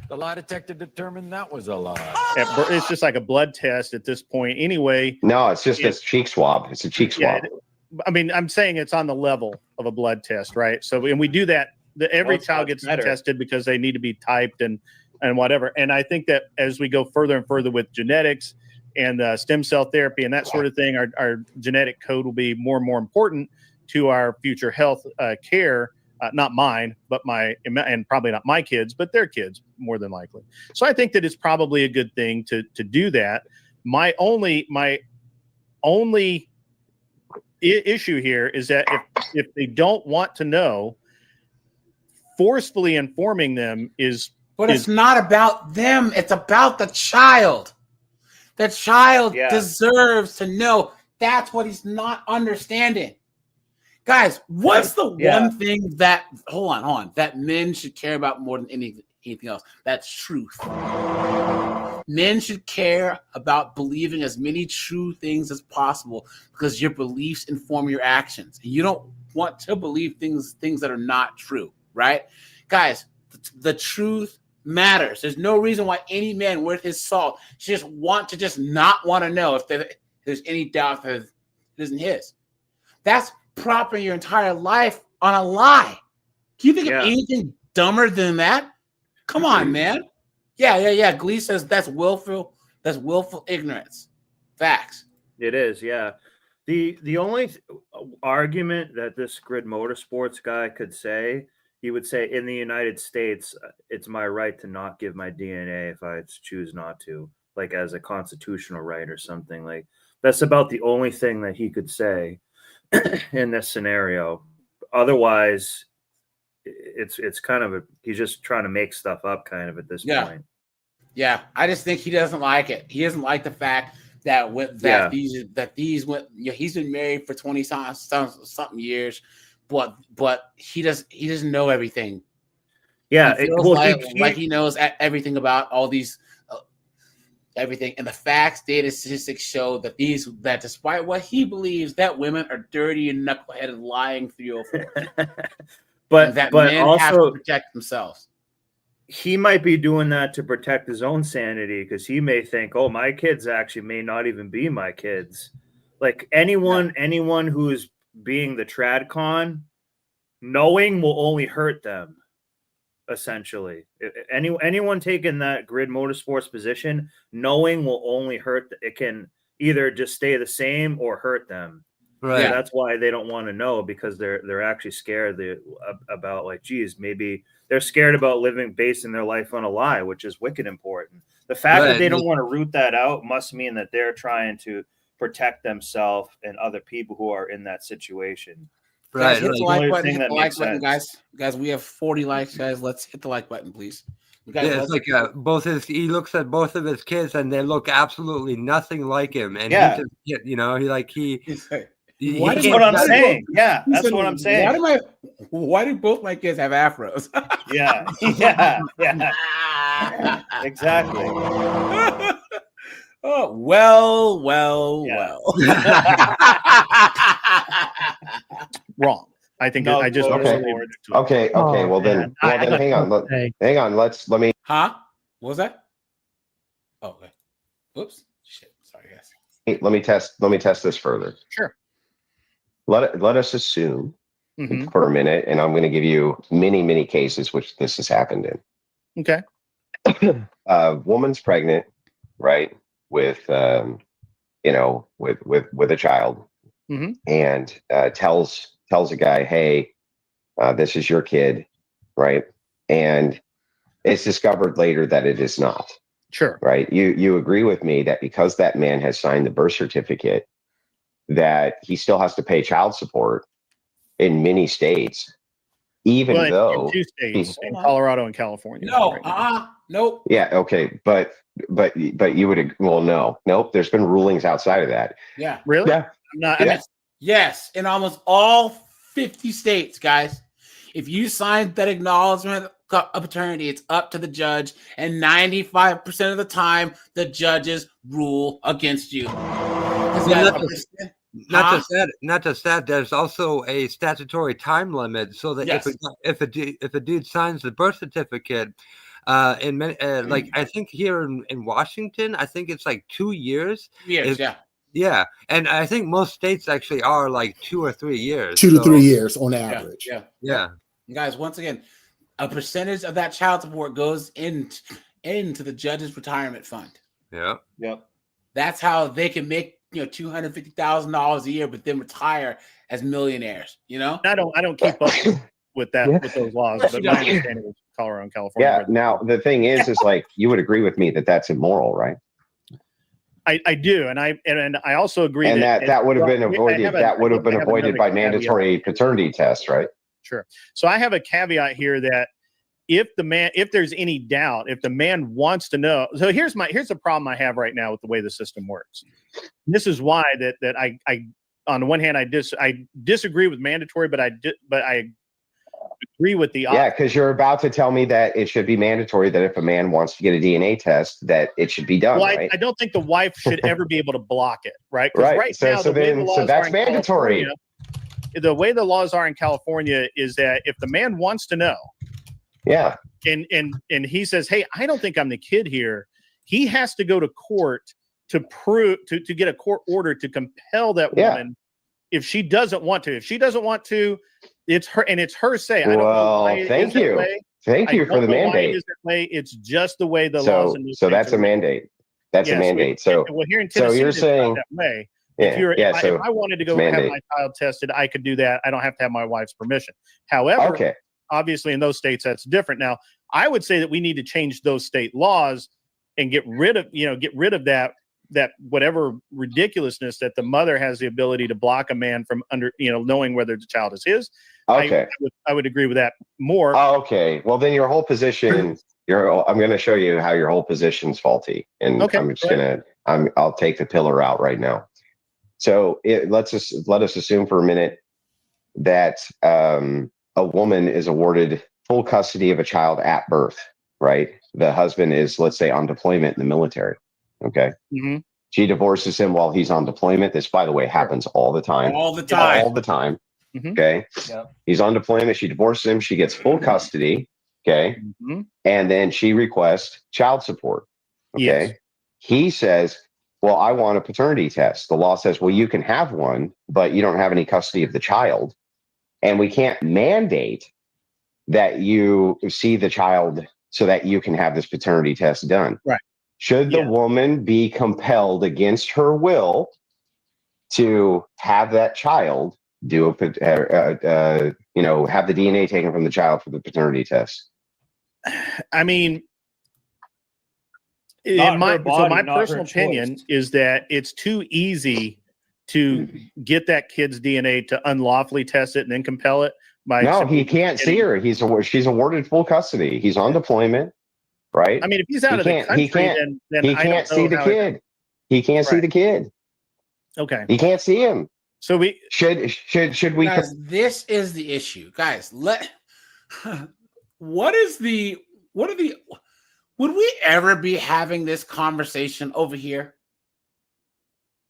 The lie detector determined that was a lie. It's just like a blood test at this point, anyway. No, it's just a cheek swab. It's a cheek swab. I mean, I'm saying it's on the level of a blood test, right? So, and we do that. Every child gets tested because they need to be typed and whatever. And I think that as we go further and further with genetics and stem cell therapy and that sort of thing, our genetic code will be more and more important to our future health care. Not mine, but and probably not my kids, but their kids more than likely. So I think that it's probably a good thing to do that. My only issue here is that if they don't want to know, forcefully informing them is. But it's not about them. It's about the child. The child deserves to know. That's what he's not understanding. Guys, what's the one thing that that men should care about more than anything else? That's truth. Men should care about believing as many true things as possible because your beliefs inform your actions. And you don't want to believe things that are not true, right? Guys, the truth matters. There's no reason why any man worth his salt should just not want to know if there's any doubt that it isn't his. That's propping your entire life on a lie. Can you think of anything dumber than that? Come on, man. Yeah. Glee says that's willful ignorance. Facts. It is, yeah. The only argument that this Grid Motorsports guy could say, he would say, in the United States, it's my right to not give my DNA if I choose not to, like as a constitutional right or something. Like that's about the only thing that he could say in this scenario. Otherwise, it's kind of he's just trying to make stuff up kind of at this point. Yeah, I just think he doesn't like it. He doesn't like the fact that he's been married for 20 something years, but he doesn't know everything. Yeah, he feels like he knows everything about all these everything, and the facts, data, statistics show that despite what he believes, that women are dirty and knuckleheaded, lying 304. but men also have to protect themselves. He might be doing that to protect his own sanity because he may think, oh, my kids actually may not even be my kids. Like anyone who's being the Tradcon, knowing will only hurt them. Essentially, anyone taking that Grid Motorsports position, knowing will only hurt. It can either just stay the same or hurt them. Right. So that's why they don't want to know, because they're actually scared about, like, geez, maybe they're scared about basing their life on a lie, which is wicked important. The fact that they don't want to root that out must mean that they're trying to protect themselves and other people who are in that situation. Right. Hit the like button, guys. Guys, we have 40 likes, guys. Let's hit the like button, please. It's like he looks at both of his kids and they look absolutely nothing like him. And that's what I'm saying. Yeah, that's what I'm saying. Why do both my kids have afros? Yeah. Exactly. Oh, well. Wrong. I think I just okay. Well then, hang on. Let me. Huh? What was that? Oh, okay. Whoops. Shit. Sorry, guys. Hey, let me test this further. Sure. Let us assume for a minute, and I'm going to give you many cases which this has happened in. Okay. a woman's pregnant, right, with with a child, and tells a guy, hey, this is your kid, right? And it's discovered later that it is not. Sure. Right. You agree with me that because that man has signed the birth certificate, that he still has to pay child support in many states, even though in 2 states, in Colorado and California. No, nope. Yeah, okay, but you would nope. There's been rulings outside of that. Yeah, really. Yeah, I'm not. yeah. Yes, in almost all 50 states, guys. If you sign that acknowledgement of paternity, it's up to the judge, and 95% of the time, the judges rule against you. Not just that. There's also a statutory time limit, so that if a dude signs the birth certificate, like I think here in Washington, I think it's like 2 years. Yeah, and I think most states actually are like 2 or 3 years. 2 to 3 years on average. Yeah. And guys, once again, a percentage of that child support goes into the judge's retirement fund. Yeah. Yep. That's how they can make $250,000 a year, but then retire as millionaires. I don't keep up with that with those laws, but my understanding is Colorado and California. Yeah. Now the thing is like you would agree with me that that's immoral, right? I do, and I also agree that would have been avoided. That would have been avoided by mandatory paternity tests, right? Sure. So I have a caveat here that if there's any doubt, if the man wants to know. So here's the problem I have right now with the way the system works. This is why that I on the one hand I disagree with mandatory, but I agree with the yeah, because you're about to tell me that it should be mandatory that if a man wants to get a DNA test, that it should be done. Well, right? I don't think the wife should ever be able to block it, right? Right. Right now, so that's mandatory. The way the laws are in California is that if the man wants to know, yeah, and he says, hey, I don't think I'm the kid here, he has to go to court to prove to get a court order to compel that woman if she doesn't want to. If she doesn't want to, it's her say. I don't know why thank you. Thank you for the mandate. It's just the way the laws. So that's a mandate. That's a mandate. So here in Tennessee, you're saying that way. If I wanted to go have my child tested, I could do that. I don't have to have my wife's permission. However, obviously in those states that's different. Now, I would say that we need to change those state laws and get rid of that whatever ridiculousness that the mother has the ability to block a man from knowing whether the child is his. Okay. I would agree with that more. Oh, okay. Well, then your whole position, I'm going to show you how your whole position's faulty, and I'm just I'll take the pillar out right now. So let us assume for a minute that a woman is awarded full custody of a child at birth, right? The husband is, let's say, on deployment in the military. Okay. Mm-hmm. She divorces him while he's on deployment. This, by the way, happens all the time. All the time. All the time. Mm-hmm. Okay. Yeah. He's on deployment. She divorces him. She gets full custody. Okay. Mm-hmm. And then she requests child support. Okay. Yes. He says, well, I want a paternity test. The law says, well, you can have one, but you don't have any custody of the child. And we can't mandate that you see the child so that you can have this paternity test done. Right. Should the woman be compelled against her will to have that child do have the DNA taken from the child for the paternity test? I mean, my personal opinion is that it's too easy to get that kid's DNA to unlawfully test it and then compel it. No, he can't see her. She's awarded full custody. He's on deployment, right? I mean, if he's out of the country, then he can't see the kid. He can't see the kid. Okay, he can't see him. So we should we? Guys, this is the issue, guys. Would we ever be having this conversation over here?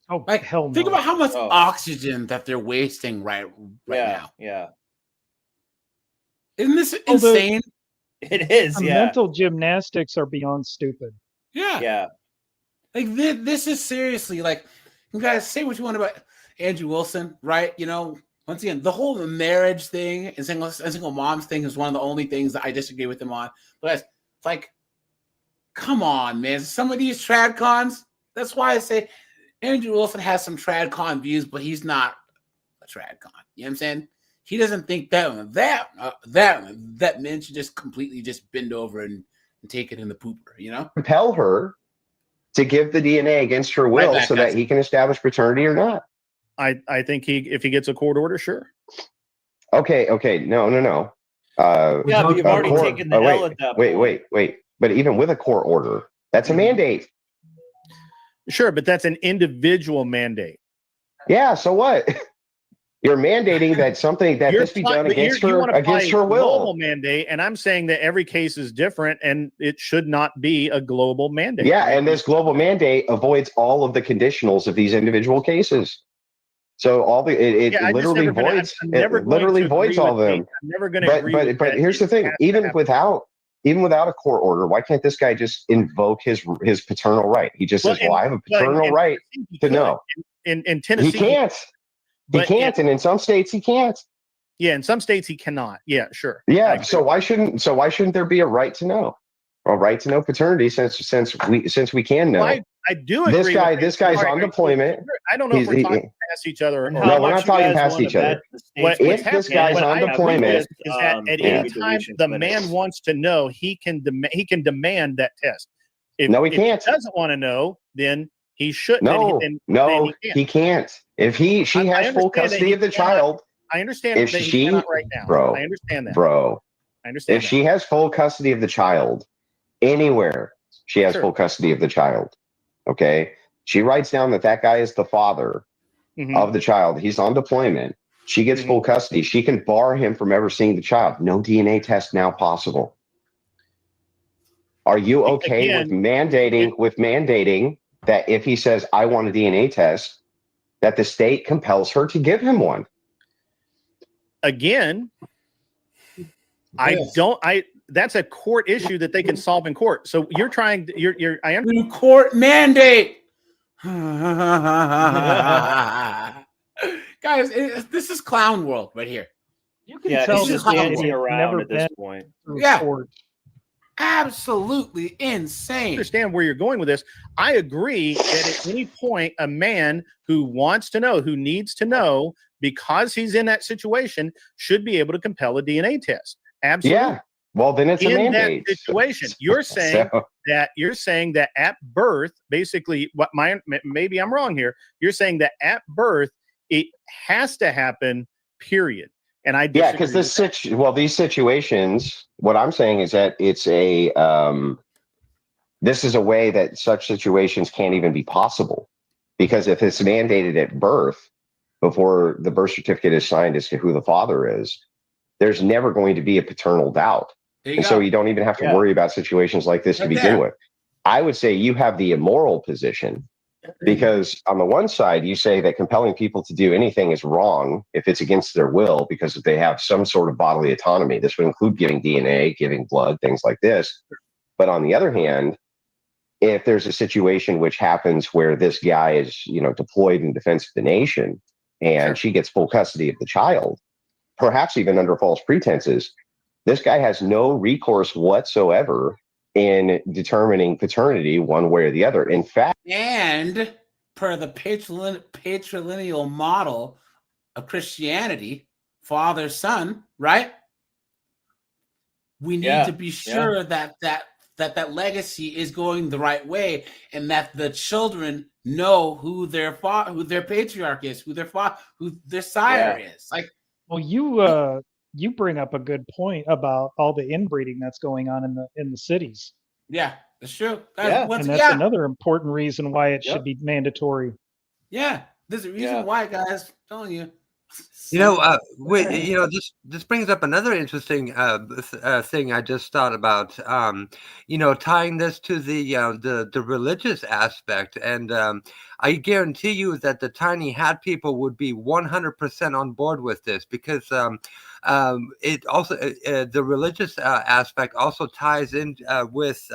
Oh, like, hell no. Think about how much oxygen that they're wasting right now. Yeah. Isn't this insane? It is. Mental gymnastics are beyond stupid. Yeah. Yeah. Like this is seriously like, you guys say what you want about Andrew Wilson, right? Once again, the whole marriage thing and single moms thing is one of the only things that I disagree with him on. But it's like, come on, man. Some of these Tradcons, that's why I say Andrew Wilson has some Tradcon views, but he's not a Tradcon. You know what I'm saying? He doesn't think that men should just completely just bend over and take it in the pooper, you know? Compel her to give the DNA against her will back, so guys. that he can establish paternity or not. I think if he gets a court order, sure. Okay, no. Yeah, but you've already taken the L at that point. Wait. But even with a court order, that's a mandate. Sure, but that's an individual mandate. Yeah, so what? You're mandating that something that this be done against her will. Global mandate, and I'm saying that every case is different, and it should not be a global mandate. Yeah, and this global mandate avoids all of the conditionals of these individual cases. So it literally voids all of them. I'm never going to agree. But here's the thing: even without a court order, why can't this guy just invoke his paternal right? He just says, "Well, I have a paternal right to know." In Tennessee, he can't. He can't, and in some states he can't. Yeah, in some states he cannot. Yeah, sure. Yeah. So why shouldn't there be a right to know? A right to know paternity since we can know. Well, I do agree. This guy's on deployment. I don't know if we're talking past each other. No, we're not talking past each other. If this guy's on deployment, is that at any time the man wants to know, he can demand that test. If he can't. If he doesn't want to know, then he shouldn't. No, he can't. If she has full custody of the child, I understand that he cannot right now. Bro, I understand that. Bro, I understand. If she has full custody of the child, anywhere she has full custody of the child, okay? She writes down that guy is the father of the child. He's on deployment. She gets full custody. She can bar him from ever seeing the child. No DNA test now possible. Are you okay with mandating that if he says, I want a DNA test, that the state compels her to give him one? Again, that's a court issue that they can solve in court. So you're trying, I understand. Court mandate. Guys, this is clown world right here. You can tell he's just dancing around at this point. Yeah. Absolutely insane. I understand where you're going with this. I agree that at any point, a man who wants to know, who needs to know, because he's in that situation, should be able to compel a DNA test. Absolutely. Yeah. Well, then it's a mandate. That situation, you're saying that at birth, basically, maybe I'm wrong here. You're saying that at birth it has to happen. Period. And I disagree. Because these situations, what I'm saying is that it's this is a way that such situations can't even be possible, because if it's mandated at birth, before the birth certificate is signed as to who the father is, there's never going to be a paternal doubt. So you don't even have to worry about situations like this to begin with. I would say you have the immoral position, because on the one side, you say that compelling people to do anything is wrong if it's against their will, because if they have some sort of bodily autonomy. This would include giving DNA, giving blood, things like this. But on the other hand, if there's a situation which happens where this guy is, deployed in defense of the nation, and she gets full custody of the child, perhaps even under false pretenses, this guy has no recourse whatsoever in determining paternity one way or the other. In fact, and per the patrilineal model of Christianity, father, son, right? We need to be sure that legacy is going the right way, and that the children know who their patriarch is, who their sire is. Like, well, you bring up a good point about all the inbreeding that's going on in the cities. Yeah, that's true. And that's another important reason why it should be mandatory. Yeah, there's a reason why, guys. I'm telling you. This brings up another interesting thing I just thought about. Tying this to the religious aspect, and I guarantee you that the tiny hat people would be 100% on board with this, because it also the religious aspect also ties in with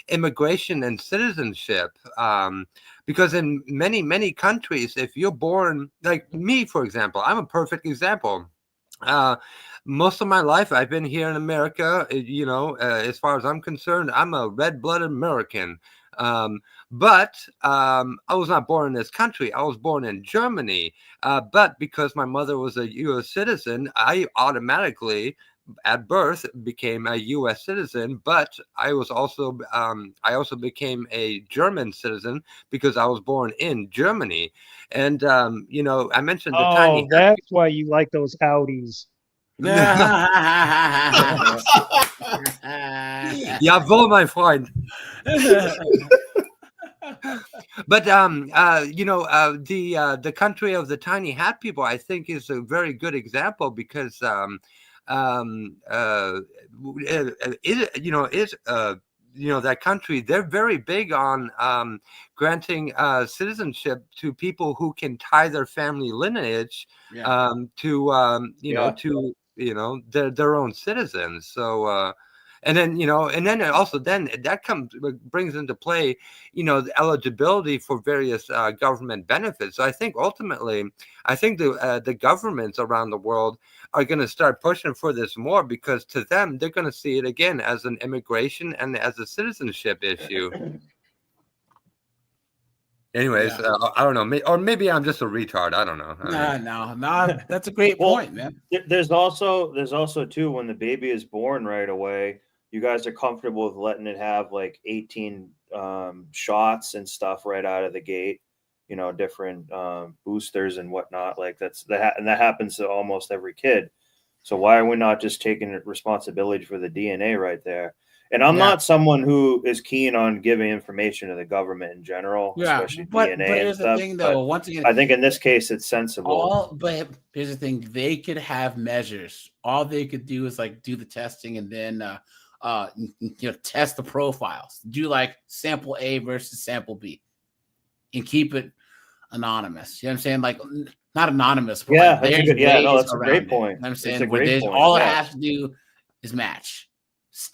immigration and citizenship. Because in many countries, if you're born, like me, for example, I'm a perfect example. most of my life I've been here in America. You know, as far as I'm concerned, I'm a red-blooded American. But I was not born in this country. I was born in Germany. But because my mother was a U.S. citizen, I automatically, at birth, became a U.S. citizen. But I also became a German citizen because I was born in Germany. And you know, I mentioned the tiny. That's why you like those Audis. Jawohl, mein Freund. But you know, the country of the tiny hat people, I think, is a very good example because you know, that country, they're very big on granting citizenship to people who can tie their family lineage to their own citizens. So and then also that brings into play, you know, the eligibility for various government benefits. So I think ultimately, the governments around the world are going to start pushing for this more, because to them, they're going to see it again as an immigration and as a citizenship issue. Anyways, I don't know, or maybe I'm just a retard. I don't know. No, that's a great point, man. There's also too, when the baby is born right away, you guys are comfortable with letting it have like 18 shots and stuff right out of the gate, you know, different boosters and whatnot. Like and that happens to almost every kid. So why are we not just taking responsibility for the DNA right there? And I'm not someone who is keen on giving information to the government in general, especially DNA but and here's stuff. the thing, though. Once again, I think in this case it's sensible. But here's the thing: they could have measures. All they could do is like do the testing and then test the profiles. Do like sample A versus sample B, and keep it anonymous. You know what I'm saying? Like not anonymous. But Yeah, like that's a great point. You know what I'm saying? That's a great point. All it has to do is match.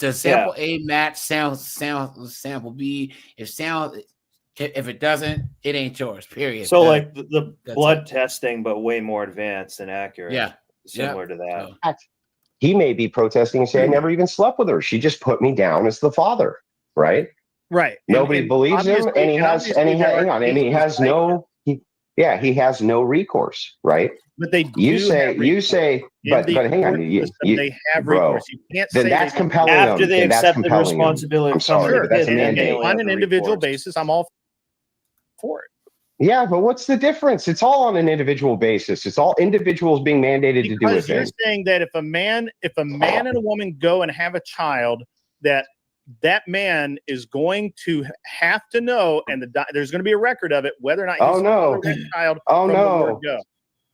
Does sample A match sample B? If it doesn't, it ain't yours. Period. So like the blood testing, but way more advanced and accurate. Yeah, similar to that. He may be protesting and say, I never even slept with her. She just put me down as the father, right? Right. Nobody believes him, and he has no recourse, right? But they you say, but hang on, they have recourse. You can't say that's compelling after they accept the responsibility. I'm sorry, but that's a mandate on an individual basis. I'm all for it. Yeah, but what's the difference? It's all on an individual basis. It's all individuals being mandated to do it. Because you're saying that if a man and a woman go and have a child, that man is going to have to know, and there's going to be a record of it, whether or not he's that child from the word go.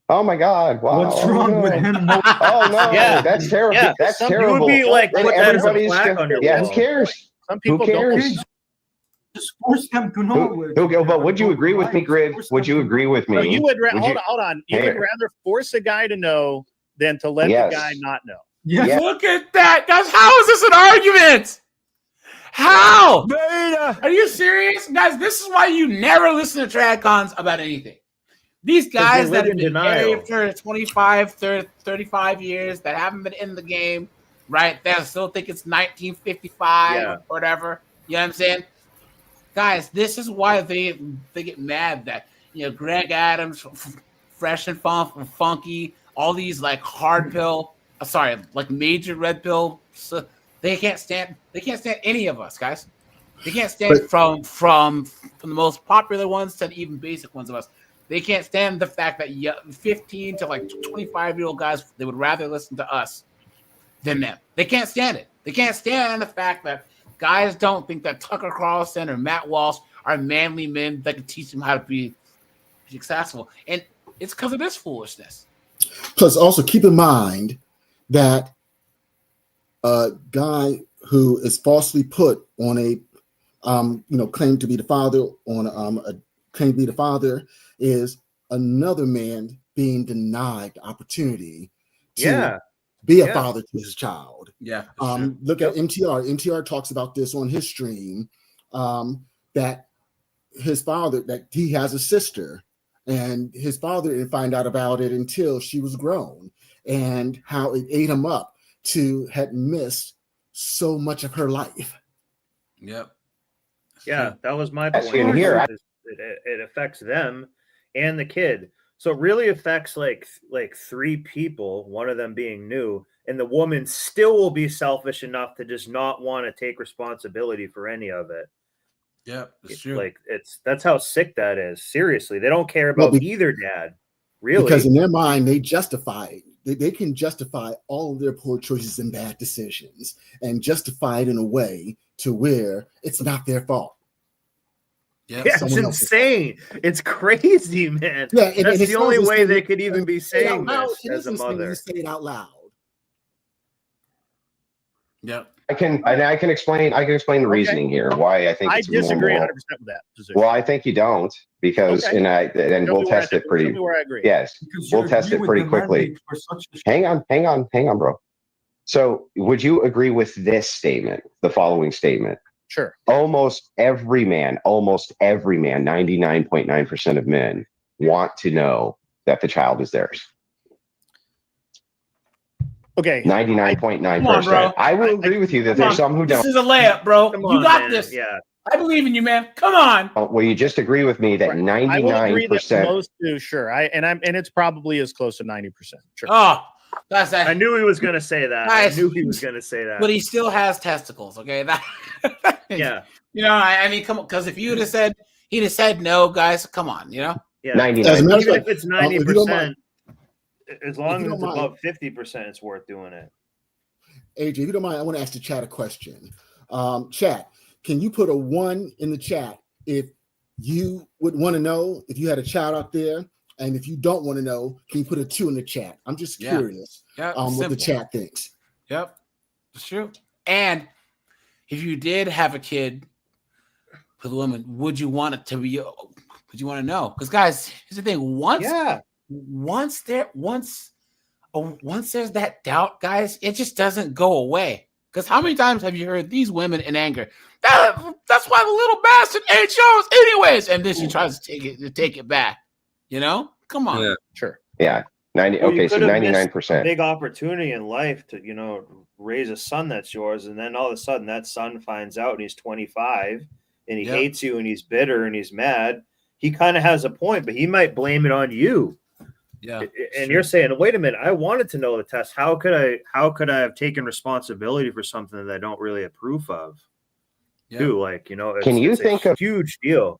Oh my God! Wow. What's wrong with him? Oh no! Yeah. That's terrible. Yeah. That's You terrible. would be like, put that as a plaque on your wall. Who cares? Some people who cares? don't. Just force them to know. But would you agree with me, Grid? Would you agree with me? So you would hold on. You would rather force a guy to know than to let the guy not know. Yes. Look at that, guys! How is this an argument? How? Are you serious, guys? This is why you never listen to Tradcons about anything. These guys that have been married for 25, 30, 35 years, that haven't been in the game, right? They still think it's 1955 or whatever. You know what I'm saying? Guys, this is why they get mad that, you know, Greg Adams, Fresh and Funky, all these like hard pill, like major red pill. So they can't stand any of us, guys. They can't stand from the most popular ones to the even basic ones of us. They can't stand the fact that 15 to like 25-year-old guys, they would rather listen to us than them. They can't stand it. They can't stand the fact that guys don't think that Tucker Carlson or Matt Walsh are manly men that can teach them how to be successful. And it's because of this foolishness. Plus, also keep in mind that a guy who is falsely put on a claim to be the father on a claim to be the father is another man being denied the opportunity to be a father to his child. Yeah. Look at MTR. MTR talks about this on his stream, that his father, that he has a sister, and his father didn't find out about it until she was grown. and how it ate him up to have missed so much of her life. Yep. Yeah, that was my Yes, point. and here It affects them and the kid. So it really affects like 3 people, one of them being new, and the woman still will be selfish enough to just not want to take responsibility for any of it. Yep, it's true. Like that's how sick that is. Seriously, they don't care about either dad. Really, because in their mind they justify it. They can justify all of their poor choices and bad decisions and justify it in a way to where it's not their fault. Yeah, it's insane. It's crazy, man. Yeah, and that's it the only sounds way they insane. could even be saying this It as is a insane when mother. you say it out loud. Yep. I can explain the reasoning here. Why I think I it's disagree more 100% with that position. Well, I think you don't because, Okay. and we'll test it pretty. Tell me where I agree. Yes, we'll test it pretty quickly. Hang on, bro. So, would you agree with this statement, the following statement? Sure. Almost every man, 99.9% of men want to know that the child is theirs. Okay. 99.9%. I will agree with you that there's some who don't. This is a layup, bro. You got man. this. Yeah. I believe in you, man. Come on. Well, you just agree with me that 99%. I will agree that most do. Sure. And it's probably as close to 90%. Sure. Oh, that's I knew he was going to say that. I knew he was going to say that. But he still has testicles. Okay. Yeah. You know, I mean, come on, because if he'd have said no, guys. Come on, you know. Yeah. 99. Even if it's 90%, as long as it's above 50%, it's worth doing it. AJ, if you don't mind, I want to ask the chat a question. Chat, can you put a 1 in the chat if you would want to know if you had a child out there? And if you don't want to know, can you put a 2 in the chat? I'm just curious what the chat thinks. Yep, it's true. And if you did have a kid with a woman, would you want it to be? Would you want to know? Because guys, here's the thing: once there's that doubt, guys, it just doesn't go away. Because how many times have you heard these women in anger? That's why the little bastard ain't yours, anyways. And then she tries to take it back. You know, come on. Yeah, sure. Yeah, 90. Well, okay, so 99%. Big opportunity in life to raise a son that's yours, and then all of a sudden that son finds out and he's 25 and he hates you and he's bitter and he's mad. He kind of has a point, but he might blame it on you. Yeah, and you're saying, wait a minute, I wanted to know the test. How could I have taken responsibility for something that I don't really approve of? Yeah. Too, Can you think of huge deal?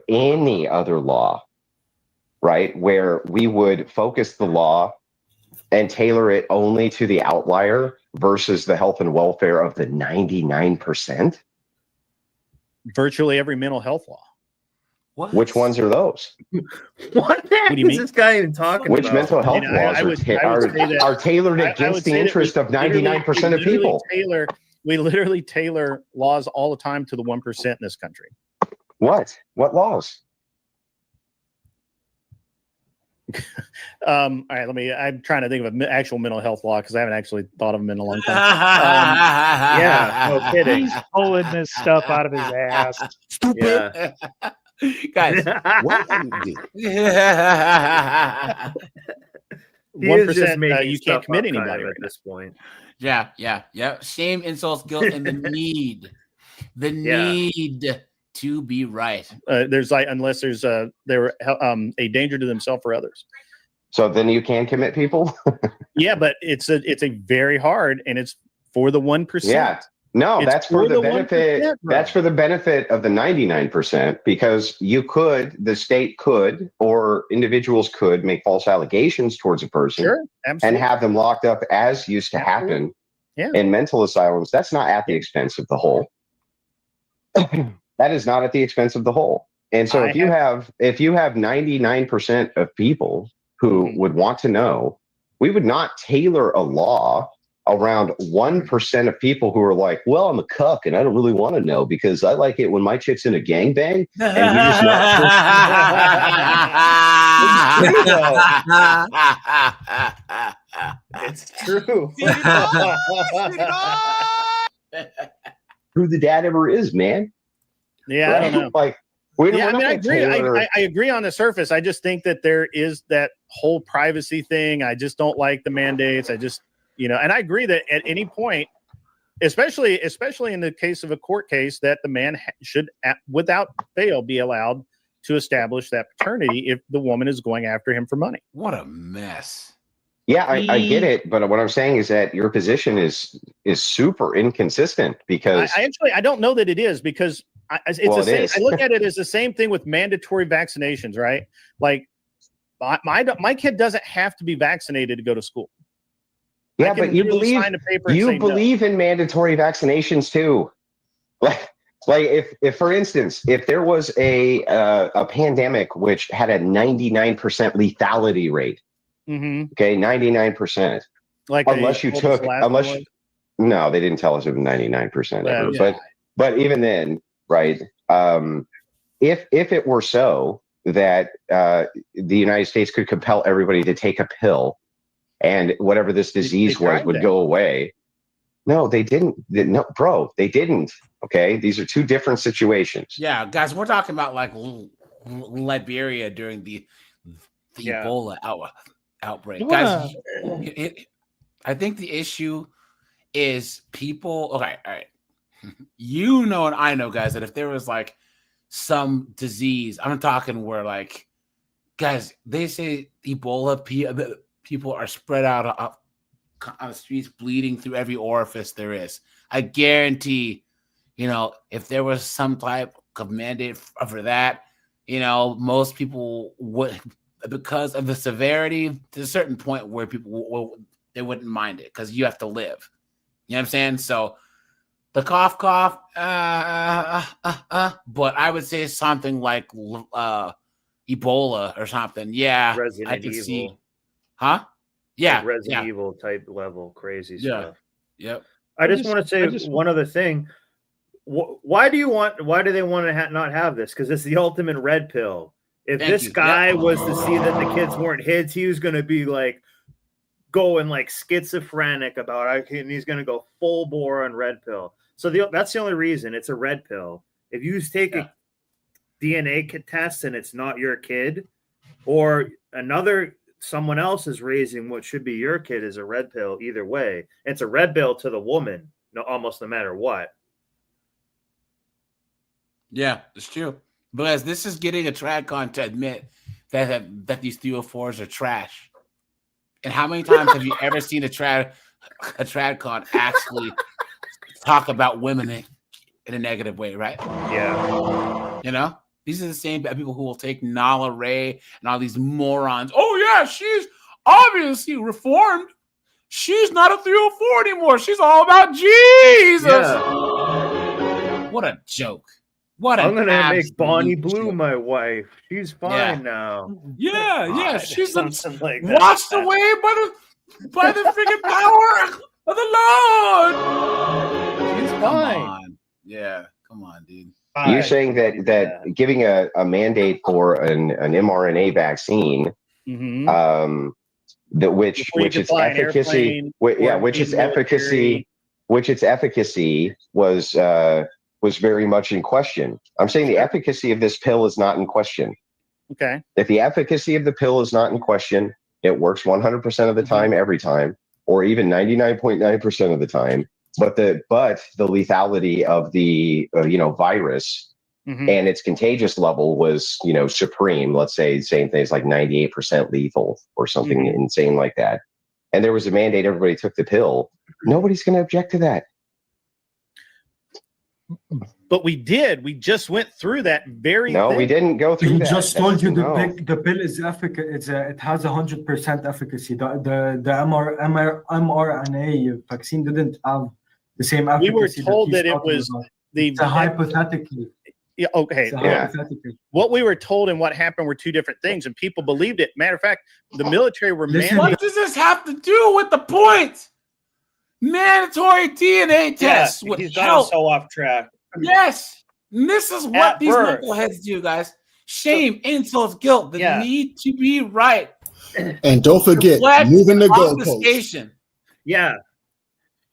Any other law, right, where we would focus the law and tailor it only to the outlier versus the health and welfare of the 99%? Virtually every mental health law. What? Which ones are those? What the heck is this guy even talking Which about? mental health laws are tailored against the interest of 99% of people? We literally tailor laws all the time to the 1% in this country. What laws? All right, I'm trying to think of an actual mental health law because I haven't actually thought of them in a long time. Yeah, no kidding. He's pulling this stuff out of his ass. Stupid. Yeah. Guys, what? 1%, you can't commit anybody at this point. Yeah. Shame, insults, guilt, and the need to be right. There's unless they're a danger to themselves or others. So then you can commit people. Yeah, but it's a very hard, and it's for the 1%. Yeah. No, that's for the benefit. That's for the benefit of the 99%, because the state could, or individuals could make false allegations towards a person and have them locked up, as used to happen in mental asylums. That's not at the expense of the whole. That is not at the expense of the whole. And so if you have 99% of people who would want to know, we would not tailor a law around 1% of people who are like, well, I'm a cuck and I don't really want to know because I like it when my chick's in a gangbang and we just It's true. Who the dad ever is, man. Yeah, right? I don't know. Yeah, I mean, I agree. I agree on the surface. I just think that there is that whole privacy thing. I just don't like the mandates. I just, and I agree that at any point, especially in the case of a court case, that the man should, without fail, be allowed to establish that paternity if the woman is going after him for money. What a mess. Yeah, I get it, but what I'm saying is that your position is super inconsistent because I don't know that it is because it's the same. I look at it as the same thing with mandatory vaccinations, right? Like my kid doesn't have to be vaccinated to go to school. Yeah, but you believe in mandatory vaccinations too. Like if for instance, if there was a pandemic which had a 99% lethality rate, okay, 99%. Like no, they didn't tell us it was 99% ever. But even then, right? If it were so that the United States could compel everybody to take a pill, and whatever this disease would go away. No, they didn't. No, bro, they didn't. Okay, these are two different situations. Yeah, guys, we're talking about like Liberia during the Ebola outbreak. Guys, I think the issue is people. Okay, all right. And I know, guys, that if there was like some disease, I'm talking where like, guys, they say Ebola people are spread out on the streets, bleeding through every orifice there is. I guarantee, if there was some type of mandate for that, most people would, because of the severity, to a certain point where people they wouldn't mind it because you have to live. You know what I'm saying? So the cough, but I would say something like Ebola or something. Yeah, Resident Evil. See. Huh? Yeah. Like Resident Evil type level, crazy stuff. Yep. I just want to say one other thing. Why do they want to not have this? Because it's the ultimate red pill. If this guy was to see that the kids weren't his, he was going to be like going like schizophrenic about it, and he's going to go full bore on red pill. So that's the only reason it's a red pill. If you take a DNA test and it's not your kid, or someone else is raising what should be your kid, is a red pill. Either way, it's a red pill to the woman, almost no matter what. Yeah, it's true. Because this is getting a Tradcon to admit that these 304s are trash. And how many times have you ever seen a Tradcon actually talk about women in a negative way, right? Yeah. These are the same people who will take Nala Ray and all these morons. Oh, yeah, she's obviously reformed. She's not a 304 anymore. She's all about Jesus. Yeah. What a joke. I'm going to make Bonnie Blue my wife. She's fine now. Yeah. She's something like that. Washed away by the freaking power of the Lord. She's fine. Yeah, come on, dude. You're saying that giving a mandate for an mRNA vaccine, which its efficacy, which its efficacy was very much in question. I'm saying the efficacy of this pill is not in question. Okay. If the efficacy of the pill is not in question, it works 100% of the time, every time, or even 99.9% of the time. But the lethality of the virus and its contagious level was supreme. Let's say saying things like 98% lethal or something insane like that. And there was a mandate; everybody took the pill. Nobody's going to object to that. But we did. We just went through that very. No, thing. We didn't go through that. Just told you the pill is efficacious. It has 100% efficacy. The mRNA vaccine didn't have the same efficacy. We were told that it was hypothetically. Yeah. Okay. What we were told and what happened were two different things, and people believed it. Matter of fact, the military were. What does this have to do with the point? Mandatory DNA tests would help. So off track. Yes, and this is what these knuckleheads do, guys. Shame, insults, guilt. They need to be right. And don't forget, moving the goalposts. Yeah.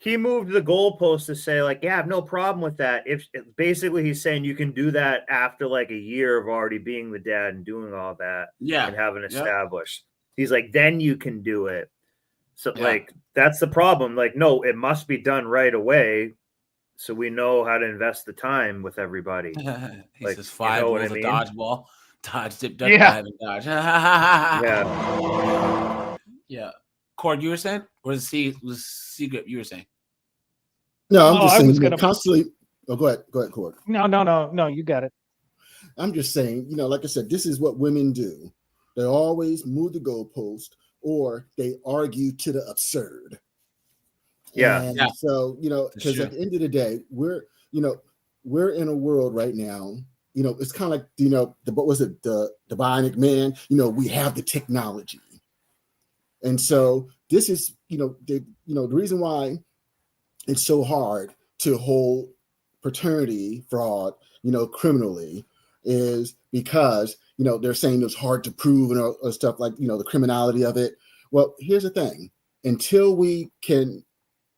he moved the goalpost to say like, yeah, I have no problem with that. If basically he's saying you can do that after like a year of already being the dad and doing all that, and having established. He's like, then you can do it. So like that's the problem. Like, no, it must be done right away, so we know how to invest the time with everybody. He like, says 5 what rules I of mean? dodgeball. Dodge, dip, duck, Yeah. dive, and dodge. Yeah. Yeah. Cord, you were saying? Or was Secret you were saying? No, I'm Oh, just I saying was you know, gonna- constantly. Oh, go ahead, Cord. No, you got it. I'm just saying, you know, like I said, this is what women do. They always move the goalpost, or they argue to the absurd. Yeah. And Yeah. so, you know, because at the end of the day, we're in a world right now. You know, it's kind of like, you know, what was it, the Bionic Man? You know, we have the technology, and so this is, you know, the reason why it's so hard to hold paternity fraud, you know, criminally, is because, you know, they're saying it's hard to prove and or stuff like, you know, the criminality of it. Well, here's the thing: until we can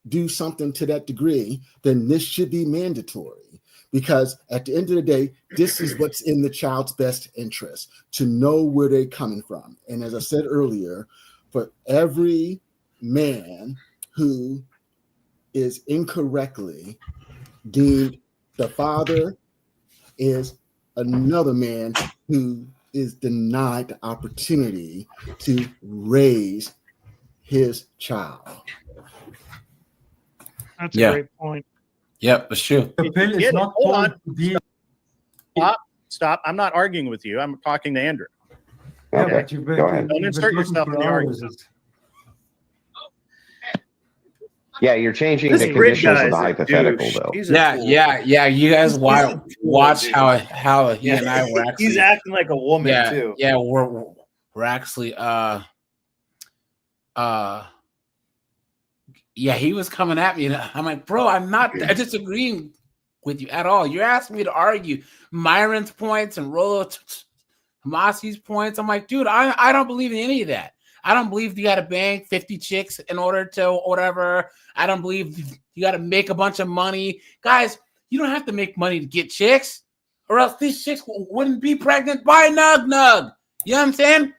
do something to that degree, then this should be mandatory. Because at the end of the day, this is what's in the child's best interest, to know where they're coming from. And as I said earlier, for every man who is incorrectly deemed the father is another man who is denied the opportunity to raise his child. That's a great point. Yep, that's true. The pill is not Hold told on. to be. Stop. I'm not arguing with you. I'm talking to Andrew. Yeah, Okay, but you've been, go ahead. Don't insert yourself in the argument. Yeah, you're changing This the grid conditions guy of the is a hypothetical, douche. though. He's a Yeah, tool. yeah. You guys He's a watch dude. how he and I were actually. He's acting like a woman too. Yeah, we're actually yeah, he was coming at me, and I'm like, bro, I'm not disagreeing with you at all. You're asking me to argue Myron's points and Rolo Tomasi's points. I'm like, dude, I don't believe in any of that. I don't believe you got to bang 50 chicks in order to whatever. I don't believe you got to make a bunch of money. Guys, you don't have to make money to get chicks, or else these chicks wouldn't be pregnant by Nug. You know what I'm saying?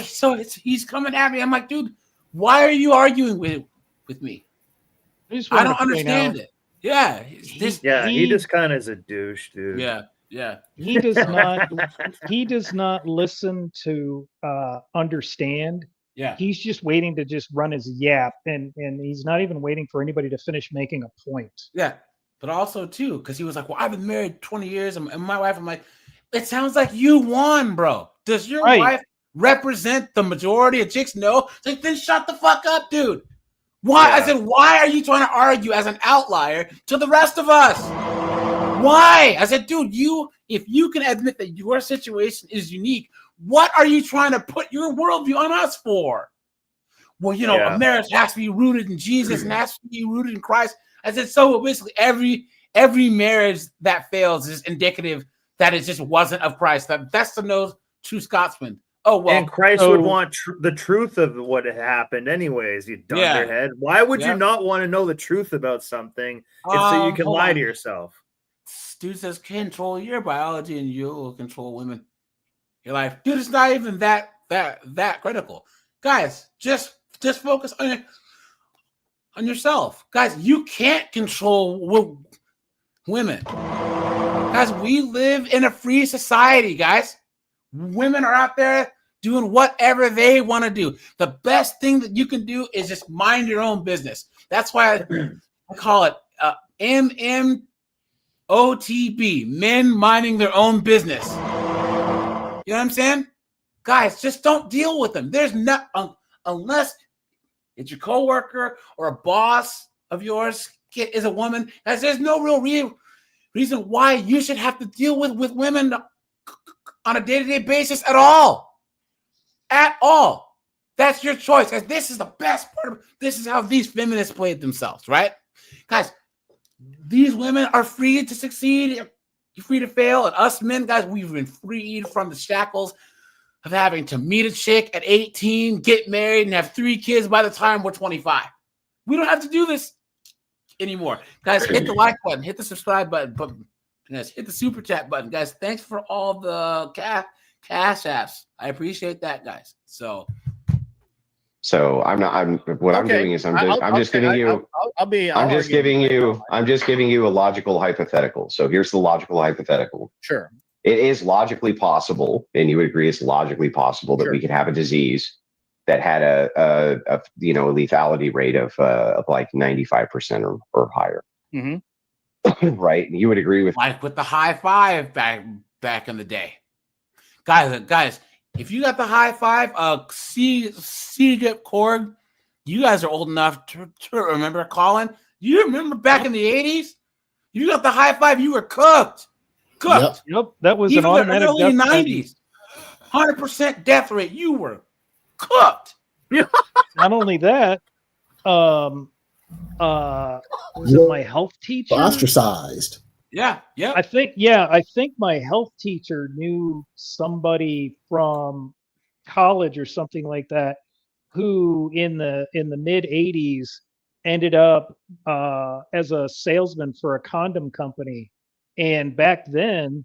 So he's coming at me. I'm like, dude, why are you arguing with me? I don't understand it. Yeah. He just kind of is a douche, dude. Yeah. He does not listen to understand. Yeah. He's just waiting to just run his yap, and he's not even waiting for anybody to finish making a point. Yeah. But also too, because he was like, well, I've been married 20 years, and my wife, I'm like, it sounds like you won, bro. Does your wife represent the majority of chicks? No. It's like, then shut the fuck up, dude. Why? Yeah. I said, why are you trying to argue as an outlier to the rest of us? Why? I said, dude, if you can admit that your situation is unique, what are you trying to put your worldview on us for? Well, you know, a marriage has to be rooted in Jesus and has to be rooted in Christ. I said, so basically every marriage that fails is indicative that it just wasn't of Christ. That's the no true Scotsman. Oh, well. And Christ would want the truth of what had happened anyways, you dunderhead. Why would you not want to know the truth about something? It's so you can lie to yourself. Dude says, control your biology and you'll control women. Your life. Dude, it's not even that critical. Guys, just focus on yourself. Guys, you can't control women. Guys, we live in a free society, guys. Women are out there doing whatever they want to do. The best thing that you can do is just mind your own business. That's why I call it MMOTB, men minding their own business. You know what I'm saying? Guys, just don't deal with them. There's not, unless it's your coworker or a boss of yours is a woman, guys, there's no real reason why you should have to deal with women on a day-to-day basis at all. At all. That's your choice. Guys, this is the best part of it. This is how these feminists played themselves, right? Guys, these women are free to succeed. You're free to fail. And us men, guys, we've been freed from the shackles of having to meet a chick at 18, get married, and have 3 kids by the time we're 25. We don't have to do this anymore. Guys, hit the like button, hit the subscribe button, but guys, hit the super chat button. Guys, thanks for all the cash apps. I appreciate that, guys. So I'm doing is I'm just giving you a logical hypothetical. So here's the logical hypothetical. Sure. It is logically possible, and you would agree it's logically possible that we could have a disease that had a lethality rate of like 95% or higher. Mm-hmm. Right? And you would agree with like with the high five back in the day. Guys, if you got the high five, C-Dip Korg, you guys are old enough to remember. Colin, you remember back in the 80s? You got the high five, you were cooked. Yep. That was even an automatic the early death 90s. 100% death rate. You were cooked. Not only that, was it my health teacher? Ostracized. Yeah. I think my health teacher knew somebody from college or something like that who in the mid 80s ended up as a salesman for a condom company. And back then,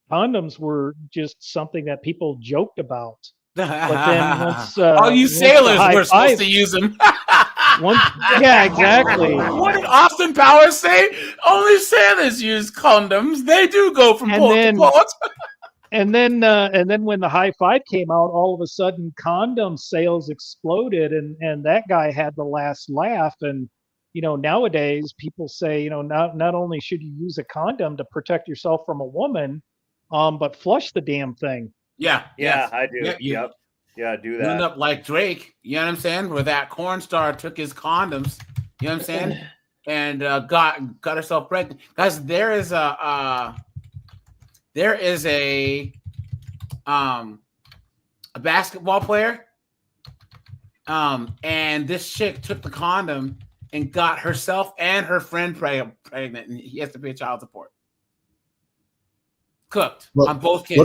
condoms were just something that people joked about. But then once all you sailors were supposed to use them. Yeah, exactly. What did Austin Powers say? Only sailors use condoms. They do go from port to port. And then when the high five came out, all of a sudden condom sales exploded, and that guy had the last laugh. And nowadays people say, not only should you use a condom to protect yourself from a woman, but flush the damn thing. Yeah, I do. Yep. Yeah, do that. You end up like Drake, you know what I'm saying? Where that corn star took his condoms, you know what I'm saying? And got herself pregnant. Guys, there is a basketball player. And this chick took the condom and got herself and her friend pregnant, and he has to pay child support. Cooked on both kids.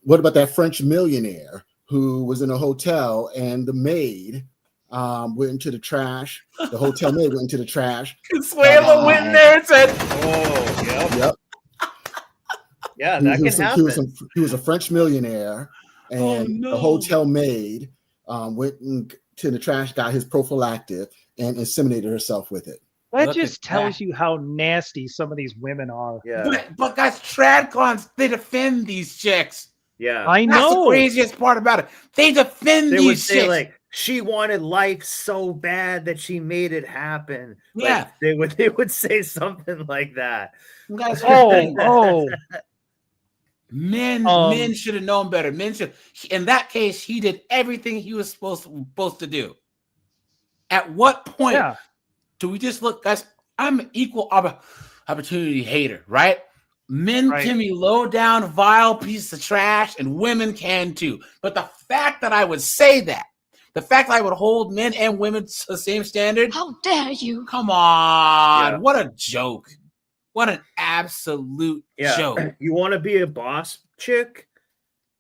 What about that French millionaire who was in a hotel and the maid went into the trash? The hotel maid went into the trash. Consuelo went in there and said, Yep. Yeah, that can happen. He was a French millionaire, and the hotel maid went into the trash, got his prophylactic, and inseminated herself with it. That just tells you how nasty some of these women are. Yeah. But guys, Tradcons, they defend these chicks. Yeah. I know. That's the craziest part about it. They defend They these would say chicks. like, she wanted life so bad that she made it happen. Yeah. Like, they would say something like that. Guys, Men should have known better. Men should. In that case, he did everything he was supposed to do. At what point do we just look, guys? I'm an equal opportunity hater, right? Men can be low down, vile pieces of trash, and women can too. But the fact that I would say that, the fact that I would hold men and women to the same standard, how dare you? Come on, what a joke! What an absolute joke! You want to be a boss chick?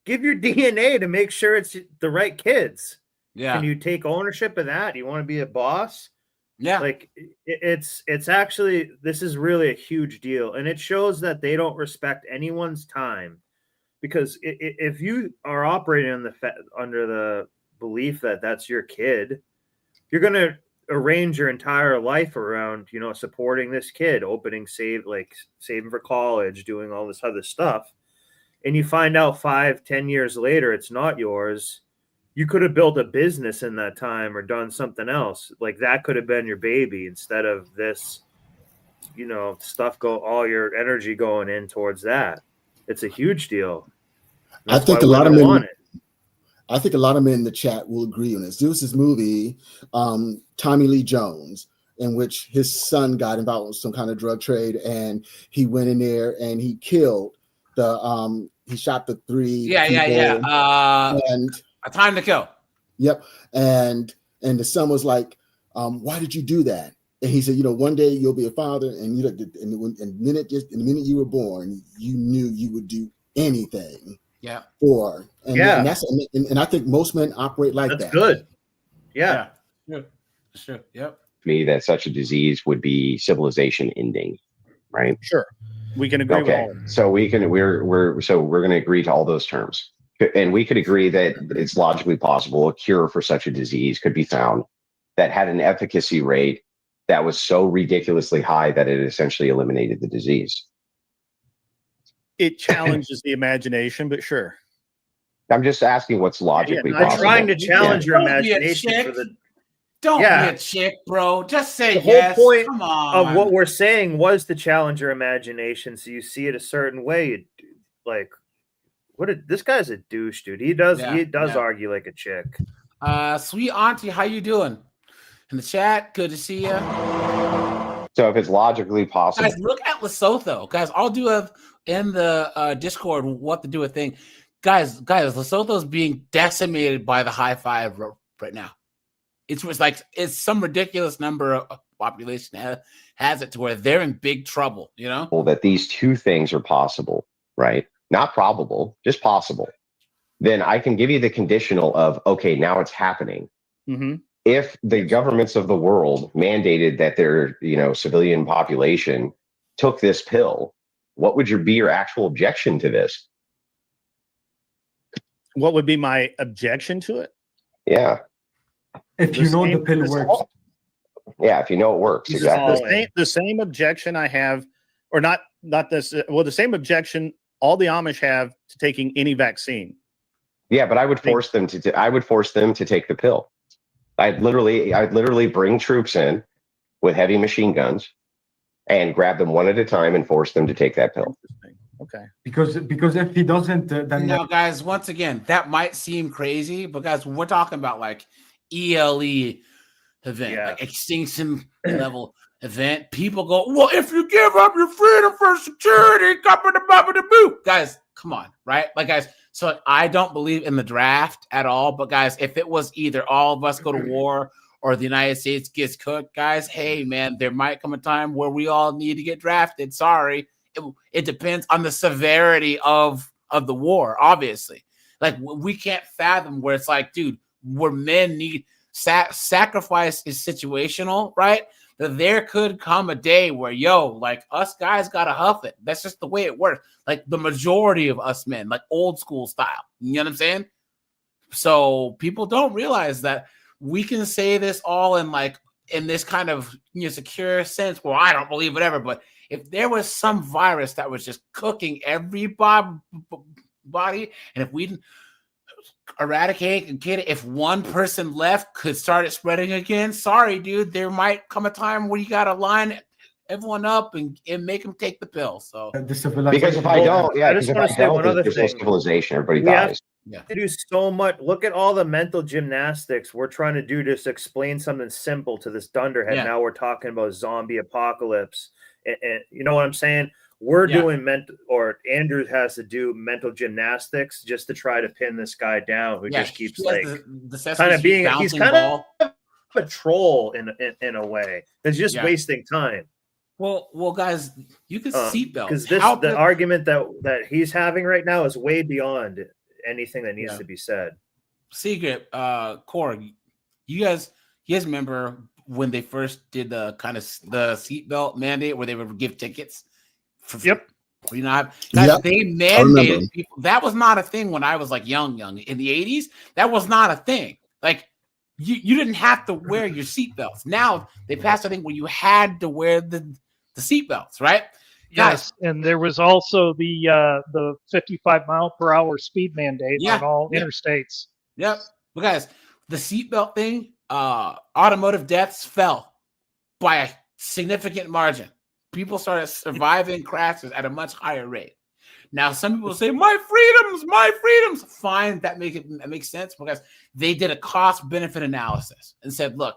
Give your DNA to make sure it's the right kids. Yeah. Can you take ownership of that? You want to be a boss? Yeah. Like it's actually, this is really a huge deal. And it shows that they don't respect anyone's time, because if you are operating under the belief that that's your kid, you're going to arrange your entire life around, supporting this kid, saving for college, doing all this other stuff. And you find out 5-10 years later, it's not yours. You could have built a business in that time or done something else. Like that could have been your baby instead of this, stuff all your energy going in towards that. It's a huge deal. I think a lot of men in the chat will agree on this. There was this movie, Tommy Lee Jones, in which his son got involved with some kind of drug trade, and he went in there and he killed he shot the 3 people. And A Time to Kill. Yep. And the son was like, why did you do that? And he said, one day you'll be a father, and the minute you were born, you knew you would do anything. Yeah. And I think most men operate like that. That's good. Yeah. Sure. Yep. me that such a disease would be civilization ending, right? Sure, we can agree with all of them. So we're going to agree to all those terms, and we could agree that it's logically possible a cure for such a disease could be found that had an efficacy rate that was so ridiculously high that it essentially eliminated the disease. It challenges the imagination, but sure. I'm just asking what's logically I'm possible. trying to challenge your Don't be a imagination chick. for the. Don't Yeah. be a chick, bro. Just say The whole yes. point Come on. of what we're saying was to challenge your imagination, so you see it a certain way. Like, this guy's a douche, dude. He does argue like a chick. Sweet auntie, how you doing? In the chat, good to see you. So if it's logically possible, Guys, look at Lesotho. Guys, I'll do in the Discord what to do a thing. Guys, Lesotho's being decimated by the high five right now. It's some ridiculous number of population has it to where they're in big trouble, you know? that these two things are possible, right? Not probable, just possible. Then I can give you the conditional of, okay, now it's happening. Mm-hmm. If the governments of the world mandated that their, civilian population took this pill, what would be your actual objection to this? What would be my objection to it? Yeah. If you know the pill works. Yeah, if you know it works. Exactly. The same objection I have, or not this. Well, the same objection all the Amish have to taking any vaccine. Yeah, but I would force them to. I would force them to take the pill. I'd literally bring troops in with heavy machine guns and grab them one at a time and force them to take that pill. Okay. Because if he doesn't, then now, guys, once again, that might seem crazy, but guys, we're talking about like ELE event, like extinction level event. People go, well, if you give up your freedom for security, guys, come on, right? Like, guys, so I don't believe in the draft at all, but guys, if it was either all of us go to war or the United States gets cooked, guys, hey, man, there might come a time where we all need to get drafted. Sorry. It depends on the severity of the war, obviously. Like, we can't fathom where it's like, dude, where men need sacrifice is situational, right? That there could come a day where, like, us guys gotta huff it. That's just the way it works. Like, the majority of us men, like old school style. You know what I'm saying? So people don't realize that we can say this all in this kind of secure sense. Well, I don't believe whatever, but if there was some virus that was just cooking every body, and if we eradicate and get it, if one person left could start it spreading again, sorry, dude, there might come a time where you got to line everyone up and make them take the pill. So because if I don't, I just want to say one other there's thing. no civilization. Everybody dies. To do so much. Look at all the mental gymnastics we're trying to do to just explain something simple to this dunderhead. Now we're talking about zombie apocalypse, and you know what I'm saying? We're doing or Andrew has to do mental gymnastics just to try to pin this guy down who just keeps kind of being he's kind of a troll in a way. It's just wasting time. Well, guys, you can seatbelt because the argument that he's having right now is way beyond anything that needs to be said. Secret, Core, you guys remember when they first did the kind of the seatbelt mandate where they would give tickets? They mandated people. That was not a thing when I was like young in the 80s. That was not a thing. Like you didn't have to wear your seatbelts. Now they passed a thing where you had to wear the seatbelts, right? Yes, and there was also the 55 mile per hour speed mandate on all interstates. Yep. But guys, the seatbelt thing, automotive deaths fell by a significant margin. People started surviving crashes at a much higher rate. Now, some people say, my freedoms. Fine, that makes sense because they did a cost-benefit analysis and said, look,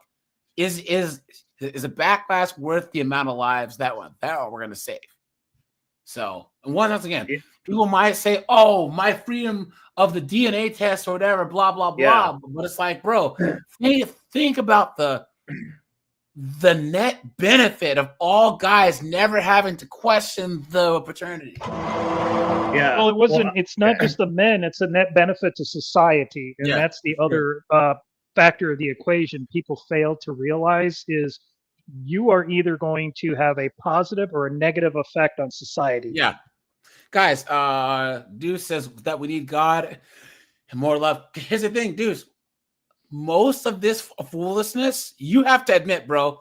is a backlash worth the amount of lives that we're going to save? So, and once again, people might say, oh, my freedom of the DNA test or whatever, blah, blah, blah. But it's like, bro, think about the net benefit of all guys never having to question the paternity. Yeah. Well, it wasn't. It's not just the men. It's a net benefit to society, and that's the other factor of the equation people fail to realize is you are either going to have a positive or a negative effect on society. Yeah. Guys, Deuce says that we need God and more love. Here's the thing, Deuce. Most of this foolishness, you have to admit, bro,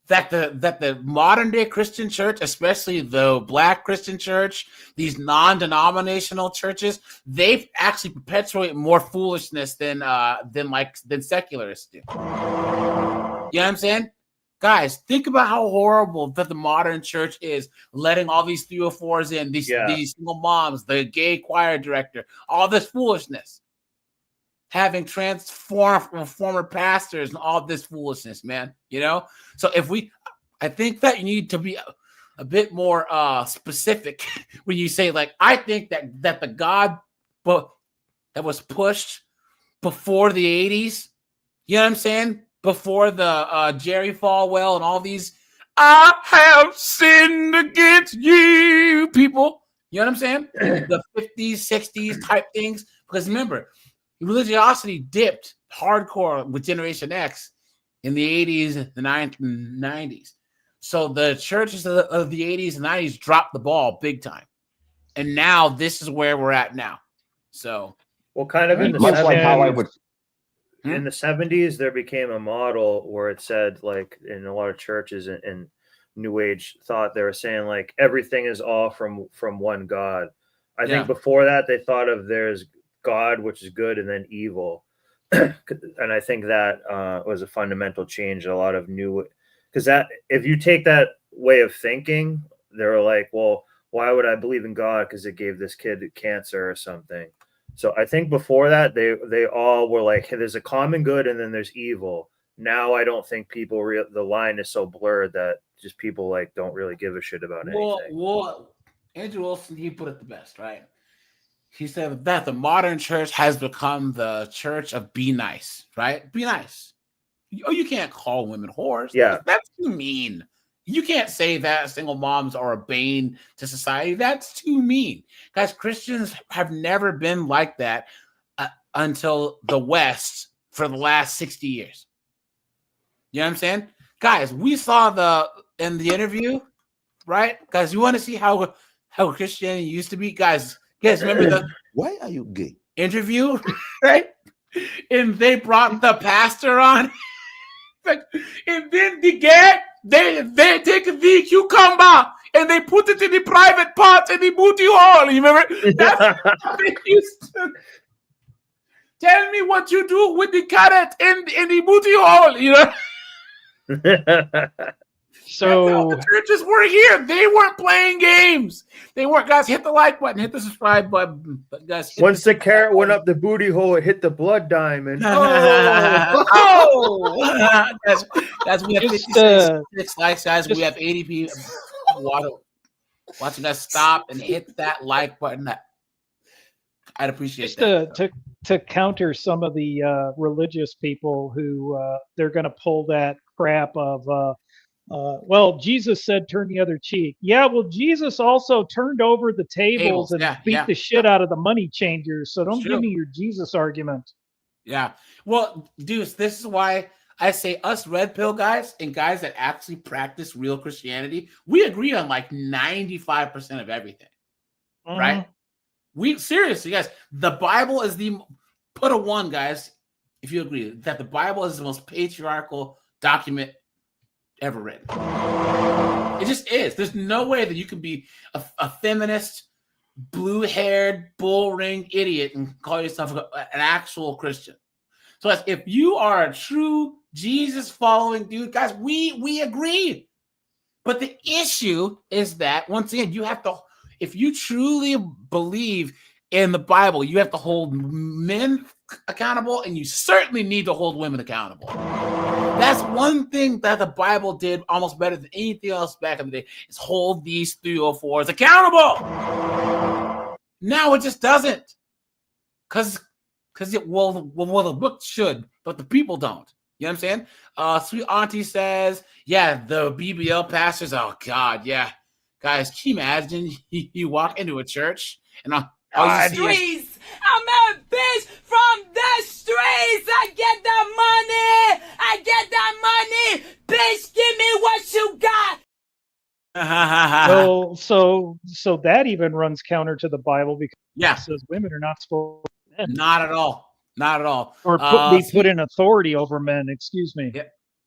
that the modern day Christian church, especially the Black Christian church, these non-denominational churches, they actually perpetuate more foolishness than secularists do. You know what I'm saying? Guys, think about how horrible that the modern church is, letting all these 304s in, these single moms, the gay choir director, all this foolishness, having former pastors and all this foolishness, man. You know, so I think that you need to be a bit more specific when you say, like, I think that the God book that was pushed before the 80s, you know what I'm saying? Before the Jerry Falwell and all these, I have sinned against you people. You know what I'm saying? The 50s, 60s type things. Because remember, religiosity dipped hardcore with Generation X in the 80s, the 90s. So the churches of the 80s and 90s dropped the ball big time. And now this is where we're at now. So, well, kind of in the much 70s, like how I would. In the 70s, there became a model where it said, like, in a lot of churches and New Age thought, they were saying, like, everything is all from one God. I think before that, they thought of there's God, which is good, and then evil. And I think that was a fundamental change. A lot of new, because that, if you take that way of thinking, they were like, well, why would I believe in God? Because it gave this kid cancer or something. So I think before that, they all were like, hey, there's a common good and then there's evil. Now I don't think people the line is so blurred that just people like don't really give a shit about anything. Well, Andrew Wilson, he put it the best, right? He said that the modern church has become the church of be nice, right? Be nice. Oh, you can't call women whores. Yeah. That's too mean. You can't say that single moms are a bane to society. That's too mean. Guys, Christians have never been like that until the West for the last 60 years. You know what I'm saying? Guys, we saw in the interview, right? Guys, you want to see how Christianity used to be? Guys, remember the why are you gay interview, right? And they brought the pastor on. And then the guy, they take the cucumber and they put it in the private part in the booty hole. You remember? That's what they used to. Tell me what you do with the carrot in the booty hole. You know. So that's how the churches were here. They weren't playing games. They weren't. Guys, hit the like button, hit the subscribe button. But guys, once the carrot went up the booty hole, it hit the blood diamond. Guys, we have 56 likes, guys. We have 80 people watching us. Stop and hit that like button. I'd appreciate that. To counter some of the religious people who they're going to pull that crap of. Well, Jesus said, turn the other cheek. Yeah, well, Jesus also turned over the tables and beat the shit out of the money changers. So don't give me your Jesus argument. Yeah. Well, Deuce, this is why I say us red pill guys and guys that actually practice real Christianity, we agree on like 95% of everything. Mm-hmm. Right? We seriously, guys, the Bible is put a 1, guys, if you agree that the Bible is the most patriarchal document ever written. It just is. There's no way that you can be a feminist, blue-haired, bull-ring idiot and call yourself an actual Christian. So if you are a true Jesus-following dude, guys, we agree. But the issue is that, once again, you have to, if you truly believe in the Bible, you have to hold men accountable, and you certainly need to hold women accountable. That's one thing that the Bible did almost better than anything else back in the day, is hold these 304s accountable. Now it just doesn't. Because the book should, but the people don't. You know what I'm saying? Sweet Auntie says, yeah, the BBL pastors, oh God, yeah. Guys, can you imagine you walk into a church and Streets. I'm a bitch from the streets. I get the money. I get the money. Bitch, give me what you got. So that even runs counter to the Bible because it says women are not supposed to be men. Not at all. Not at all. Or be put in authority over men. Excuse me.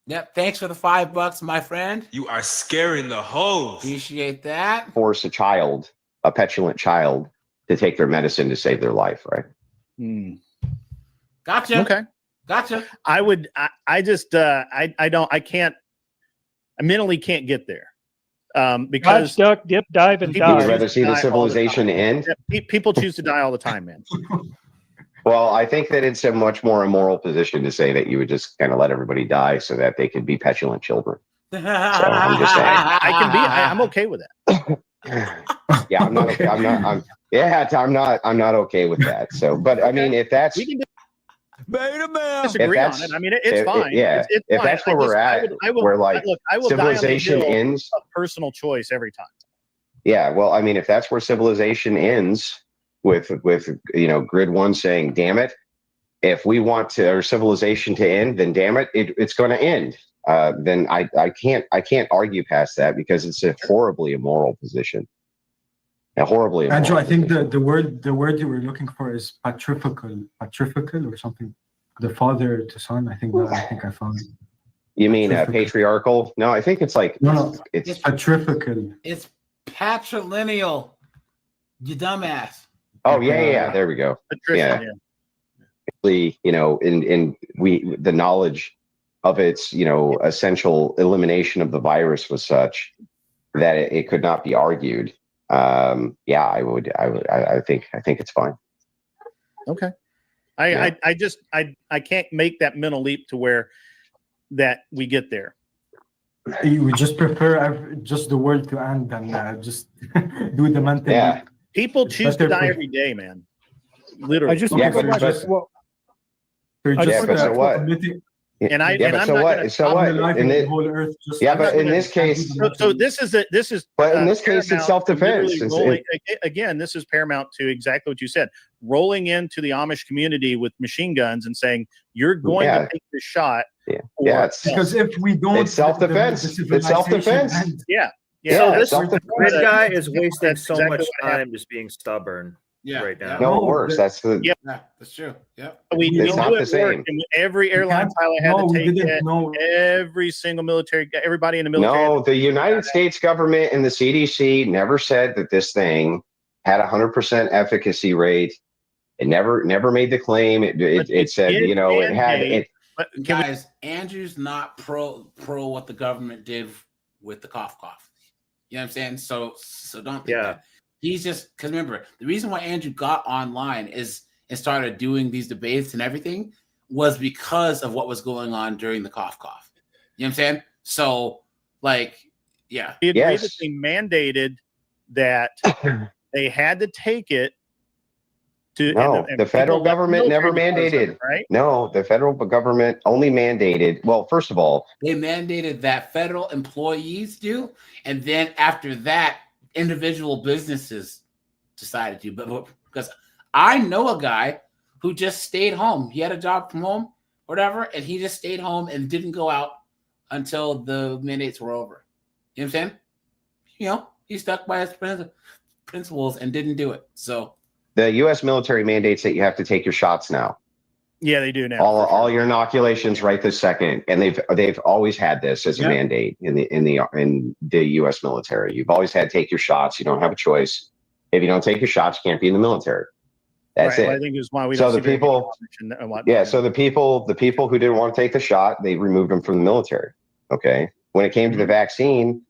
Yep. Thanks for the $5, my friend. You are scaring the hoes. Appreciate that. Force a child, a petulant child, to take their medicine to save their life, right? Gotcha. Okay. Gotcha. I mentally can't get there. Because dodge, duck, dip, dive, and die. Would you rather see the civilization end? People choose to die all the time, man. Well, I think that it's a much more immoral position to say that you would just kind of let everybody die so that they could be petulant children. So I'm just saying. I'm okay with that. Yeah, I'm not okay with that. So, but I mean, if that's disagree on it. I mean, it's fine. Yeah, it's if fine. that's where we're at, we're like civilization ends. A personal choice every time. Yeah, well, I mean, if that's where civilization ends, with Grid One saying, "Damn it, if we want our civilization to end, then damn it, it's going to end." Then I can't argue past that because it's a horribly immoral position. Horribly immoral. Andrew, I think the word you were looking for is patriarchal or something. The father to son. I think I found it. You mean patriarchal? No, I think it's like it's patriarchal. It's patrilineal. You dumbass. Oh yeah. There we go. Yeah. The knowledge of its essential elimination of the virus was such that it could not be argued. I think it's fine. Okay. I can't make that mental leap to where that we get there. You would just prefer just the world to end than just do the mental leap. People choose to die every day, man. Literally. So what? But in this case, it's self-defense. Again, this is paramount to exactly what you said. Rolling into the Amish community with machine guns and saying you're going to take this shot. Because if we don't, it's self-defense. It's self-defense. So this grid guy is wasting so much time just being stubborn right now. No, worse. That's the. Yeah, that's true. Yeah. It's not the same. Every airline pilot had to take it. Every single everybody in the military. No, the United States government and the CDC never said that this thing had 100% efficacy rate. It never made the claim. It said, it had it. Guys, Andrew's not pro what the government did with the cough. You know what I'm saying? So don't think that. He's just because remember the reason why Andrew got online and started doing these debates and everything was because of what was going on during the cough. You know what I'm saying? So We agree that they mandated that they had to take it. The federal government never mandated. Right? No, the federal government only mandated. Well, first of all, they mandated that federal employees do, and then after that, individual businesses decided to. But because I know a guy who just stayed home, he had a job from home, whatever, and he just stayed home and didn't go out until the mandates were over. You know what I'm saying? He stuck by his principles and didn't do it. So. The U.S. military mandates that you have to take your shots now. Yeah, they do now. All your inoculations right this second, and they've always had this as a mandate in the U.S. military. You've always had to take your shots. You don't have a choice. If you don't take your shots, you can't be in the military. That's it. Well, I think it's why we. So the people, So the people who didn't want to take the shot, they removed them from the military. Okay. When it came to the vaccine.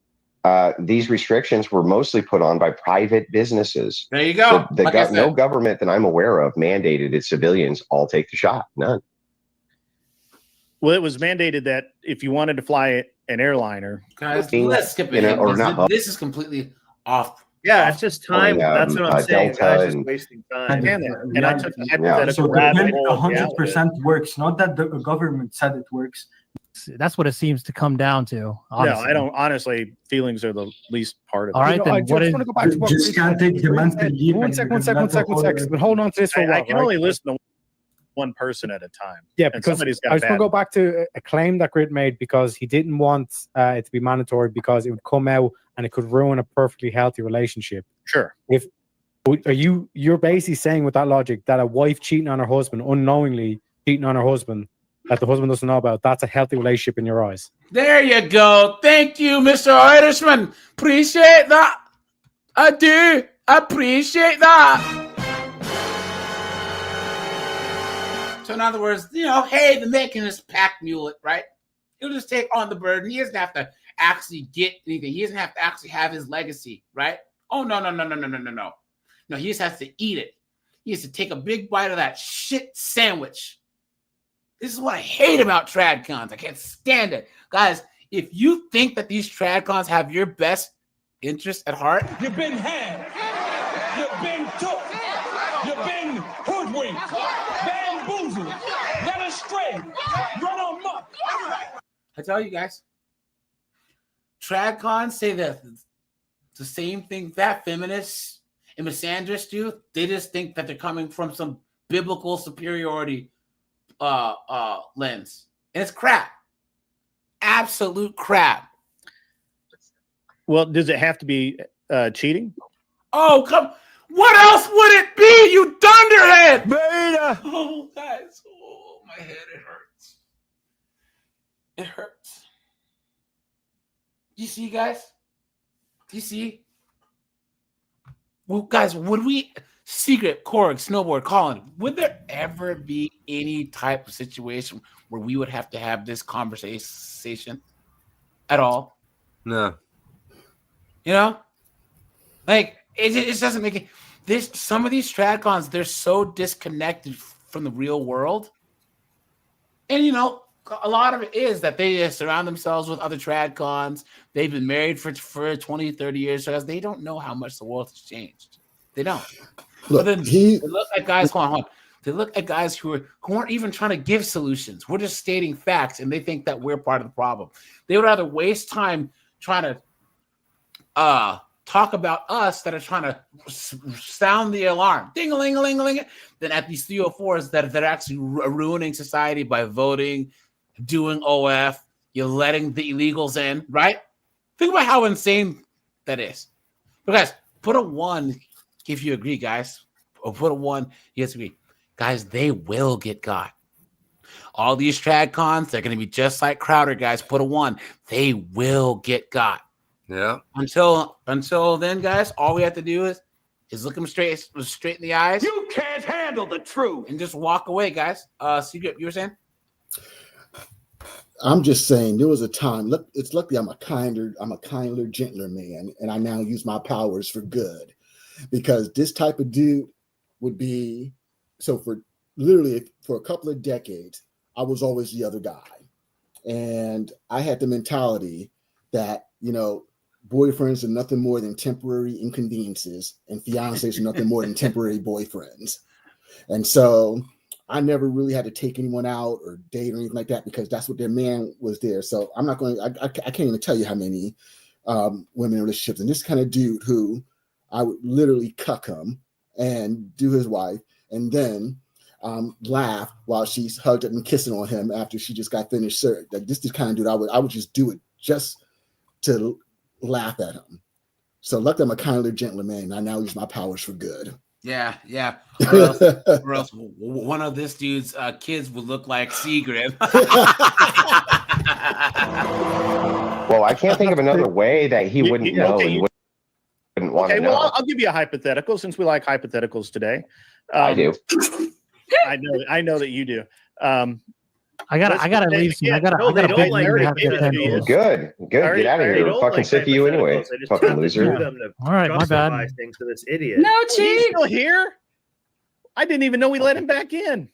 These restrictions were mostly put on by private businesses. There you go. No government that I'm aware of mandated its civilians all take the shot. None. Well, it was mandated that if you wanted to fly an airliner, guys, let's skip it. This is completely off. Yeah, it's just time. That's what I'm saying. Guys, just wasting time. And I took the hypothetical. So 100% works. Not that the government said it works. That's what it seems to come down to. Honestly. No, I don't. Honestly, feelings are the least part of it. All right, then I what just is? want to go back to what Just can't take the man to leave. One second. But hold on to this for a while. I can only listen to one person at a time. Yeah, and because somebody's got I just want to bad- go back to a claim that Grit made because he didn't want it to be mandatory because it would come out and it could ruin a perfectly healthy relationship. Sure. You're basically saying with that logic that a wife cheating on her husband, unknowingly cheating on her husband, that the husband doesn't know about, that's a healthy relationship in your eyes. There you go. Thank you, Mr. Irishman. Appreciate that. I do. Appreciate that. So in other words, hey, the man can just pack mule it, right? He'll just take on the burden. He doesn't have to actually get anything. He doesn't have to actually have his legacy, right? Oh, no. No, he just has to eat it. He has to take a big bite of that shit sandwich. This is what I hate about Tradcons. I can't stand it. Guys, if you think that these Tradcons have your best interest at heart, You've been had. You've been took. You've been hoodwinked. Bamboozled. Led astray. Run amok. I tell you guys, Tradcons say that the same thing that feminists and misandrists do. They just think that they're coming from some biblical superiority lens. And it's crap. Absolute crap. Well, does it have to be cheating? Oh, come. What else would it be, you dunderhead? Beta. Oh, guys. Oh, my head. It hurts. It hurts. You see, guys? Do you see? Well, guys, would we, Secret, Korg, Snowboard, Colin, would there ever be any type of situation where we would have to have this conversation at all? No. Like, it just doesn't make it. Some of these Tradcons, they're so disconnected from the real world. And, a lot of it is that they surround themselves with other Tradcons. They've been married for 20, 30 years because they don't know how much the world has changed. They don't. Look, but then they look at guys, hold on. They look at guys who aren't even trying to give solutions. We're just stating facts, and they think that we're part of the problem. They would rather waste time trying to talk about us that are trying to sound the alarm, ding-a-ling-a-ling-a-ling, than at these 304s that are actually ruining society by voting, doing OF, you're letting the illegals in, right? Think about how insane that is. But guys, put a 1 if you agree, guys. Or put a 1, you agree. Guys, they will get got. All these Tradcons, they're going to be just like Crowder, guys. Put a 1. They will get got. Yeah. Until then, guys, all we have to do is look them straight in the eyes. You can't handle the truth. And just walk away, guys. Secret, you were saying? I'm just saying there was a time. Look, it's lucky I'm a kinder, gentler man, and I now use my powers for good. Because this type of dude would be for a couple of decades, I was always the other guy. And I had the mentality that, boyfriends are nothing more than temporary inconveniences, and fiancés are nothing more than temporary boyfriends. And so I never really had to take anyone out or date or anything like that because that's what their man was there. So I'm not going I can't even tell you how many women in relationships. And this kind of dude who I would literally cuck him and do his wife and then laugh while she's hugged up and kissing on him after she just got finished served. Like this is the kind of dude I would just do it just to laugh at him. So luckily I'm a kinder, gentler man. I now use my powers for good. Yeah. Or else one of this dude's kids would look like Seagrave. Well, I can't think of another way that he wouldn't know and wouldn't want to know. Well, I'll give you a hypothetical since we like hypotheticals today. I do. I know that you do. I gotta leave. Yeah, I gotta big leave. Good. Get out of here. I'm fucking sick of you anyway. Fucking loser. All right, my bad. Things to this idiot. No, He's still here. I didn't even know we let him back in.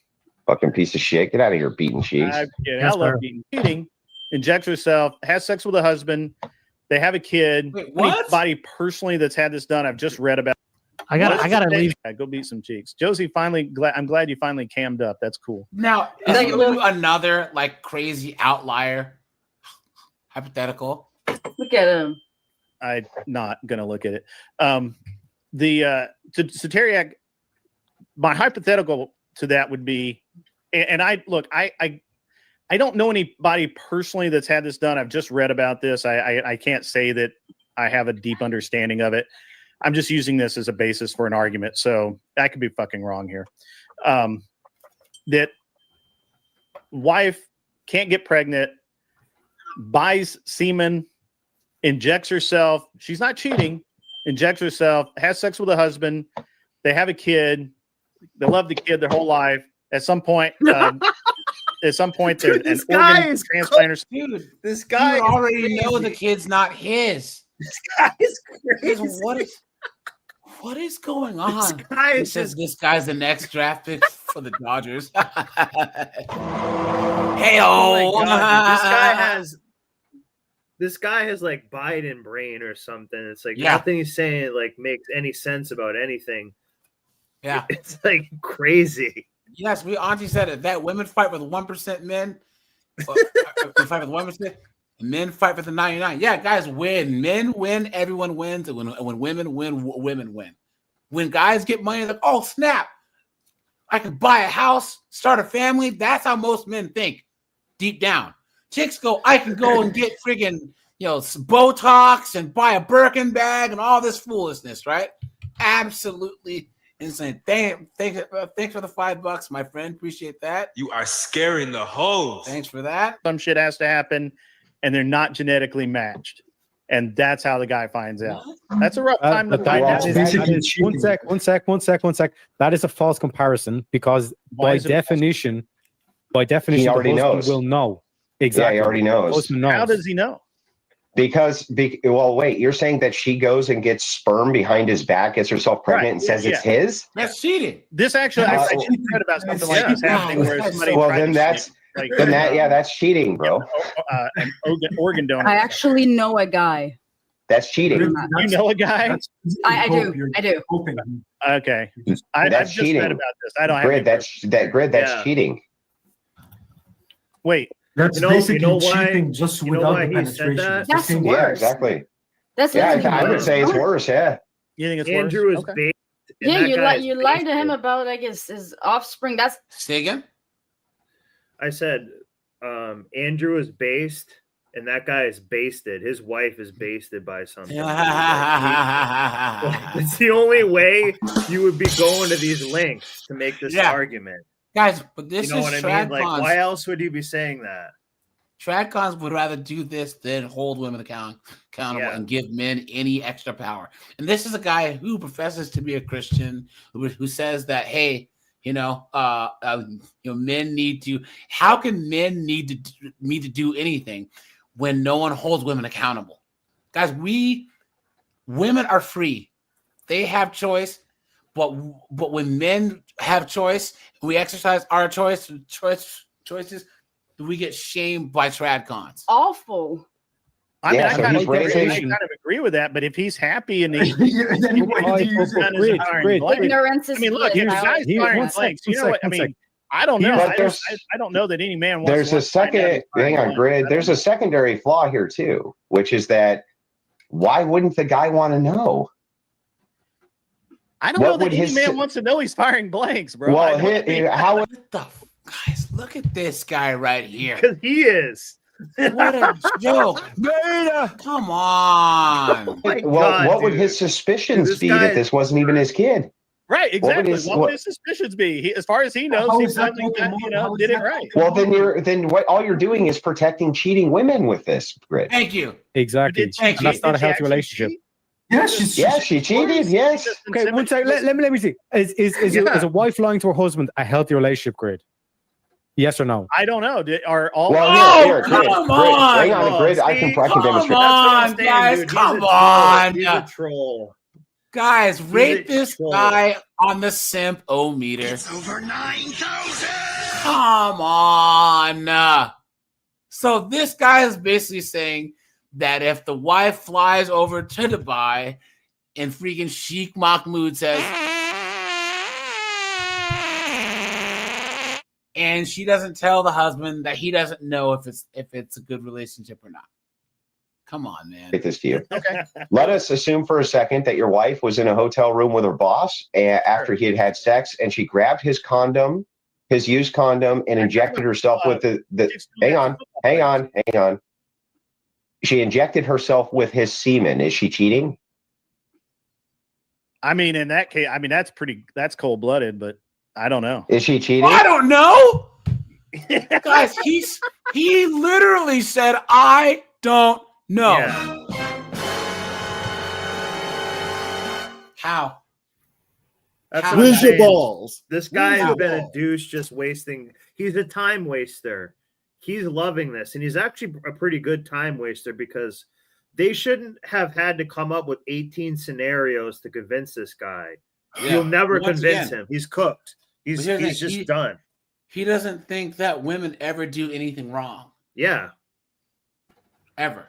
Fucking piece of shit. Get out of here, beating cheeks. I love cheating. Injects herself, has sex with a husband. They have a kid. Wait, what? Anybody personally that's had this done, I've just read about. I gotta leave. Go beat some cheeks. Josie, I'm glad you finally cammed up. That's cool. Now, is he another like crazy outlier? Hypothetical. Look at him. I'm not gonna look at it. To Teriak, my hypothetical to that would be, and I don't know anybody personally that's had this done. I've just read about this. I can't say that I have a deep understanding of it. I'm just using this as a basis for an argument. So I could be fucking wrong here. That wife can't get pregnant, buys semen, injects herself. She's not cheating. Injects herself, has sex with a husband. They have a kid. They love the kid their whole life. At some point, they're an organ transplanter. Dude, this guy you already know the kid's not his. This guy is crazy. What is going on? This guy He says this guy's the next draft pick for the Dodgers. Hey, oh my God, this guy has like Biden brain or something. It's like nothing he's saying like makes any sense about anything. Yeah, it's like crazy. Yes, auntie said it. That women fight with 1% men. Fight with 1%. Men fight for the 99. Yeah, guys win. Men win. Everyone wins. And when women win, women win. When guys get money, like, oh, snap. I can buy a house, start a family. That's how most men think deep down. Chicks go, I can go and get friggin', Botox and buy a Birkin bag and all this foolishness, right? Absolutely insane. Thanks for the $5, my friend. Appreciate that. You are scaring the hoes. Thanks for that. Some shit has to happen, and they're not genetically matched, and that's how the guy finds out. That's a rough time to find out. One sec. That is a false comparison because by definition, he already the husband knows. will know. Exactly. Yeah, he already knows. How does he know? Well, wait, you're saying that she goes and gets sperm behind his back, gets herself pregnant, and says it's his? That's cheating. This actually, I just read about something like this happening where somebody. Well, then that's cheating, bro. An organ donor. I actually know a guy. That's cheating. You know a guy? I do. Okay. I've just cheating. read about this. I don't Grid, have that's cheating. Wait. That's basically cheating just without the penetration. That's worse. Yeah, exactly. That's I would say it's worse. Yeah. You think it's Andrew worse? is based. Yeah, you lied to him about his offspring. That's say again. I said Andrew is based, and that guy is basted. His wife is basted by something. It's the only way you would be going to these links to make this argument. Guys, but this you know is what I mean? Like, Tradcons. why else would you be saying that? Tradcons would rather do this than hold women accountable and give men any extra power. And this is a guy who professes to be a Christian, who says that, hey, men need to. How can men need to do anything when no one holds women accountable? Guys, women are free; they have choice. But when men have choice, we exercise our choices, we get shamed by Tradcons. awful. I mean, I kind of agree with that, but if he's happy and he's ignorance is look, if bliss. guys firing blanks, you know what I mean? I don't know. I don't know that any man wants. There's a second. Hang on, Grid. There's a secondary flaw here too, which is that why wouldn't the guy want to know? I don't know that any man wants to know he's firing blanks, bro. Well, guys, look at this guy right here. Because he is. What a joke. Come on. What would his suspicions be that this wasn't even his kid? Right, exactly. What would his suspicions be? As far as he knows, he finally did it right. Well, then what all you're doing is protecting cheating women with this, Grid. Thank you. Exactly. That's not a healthy relationship. Yes, she cheated. Yes. Okay, one second. Let me see. Is a wife lying to her husband a healthy relationship, Grid? Yes or no? I don't know. Are all? Well, come on! Hang on, Grid. I can demonstrate. Come on, guys! Come on! He's a troll. Guys, rate this guy on the simp-o-meter. It's over 9,000. Come on. So this guy is basically saying that if the wife flies over to Dubai and freaking Sheikh Mahmoud says, and she doesn't tell the husband that he doesn't know if it's a good relationship or not. Come on, man. Get this to you. Okay. Let us assume for a second that your wife was in a hotel room with her boss after he had had sex, and she grabbed his condom, his used condom, and injected herself with the. Hang on. She injected herself with his semen. Is she cheating? I mean, in that case, that's cold blooded, but I don't know. Is she cheating? I don't know. Guys, he literally said, I don't know. Yeah. How? That's How? what I'm Where's your saying. balls? This guy Where's has your been a balls? douche, just wasting. He's a time waster. He's loving this, and he's actually a pretty good time waster because they shouldn't have had to come up with 18 scenarios to convince this guy. Yeah. You'll never Once convince again. him. He's cooked. He's just done. He doesn't think that women ever do anything wrong. Yeah. Ever.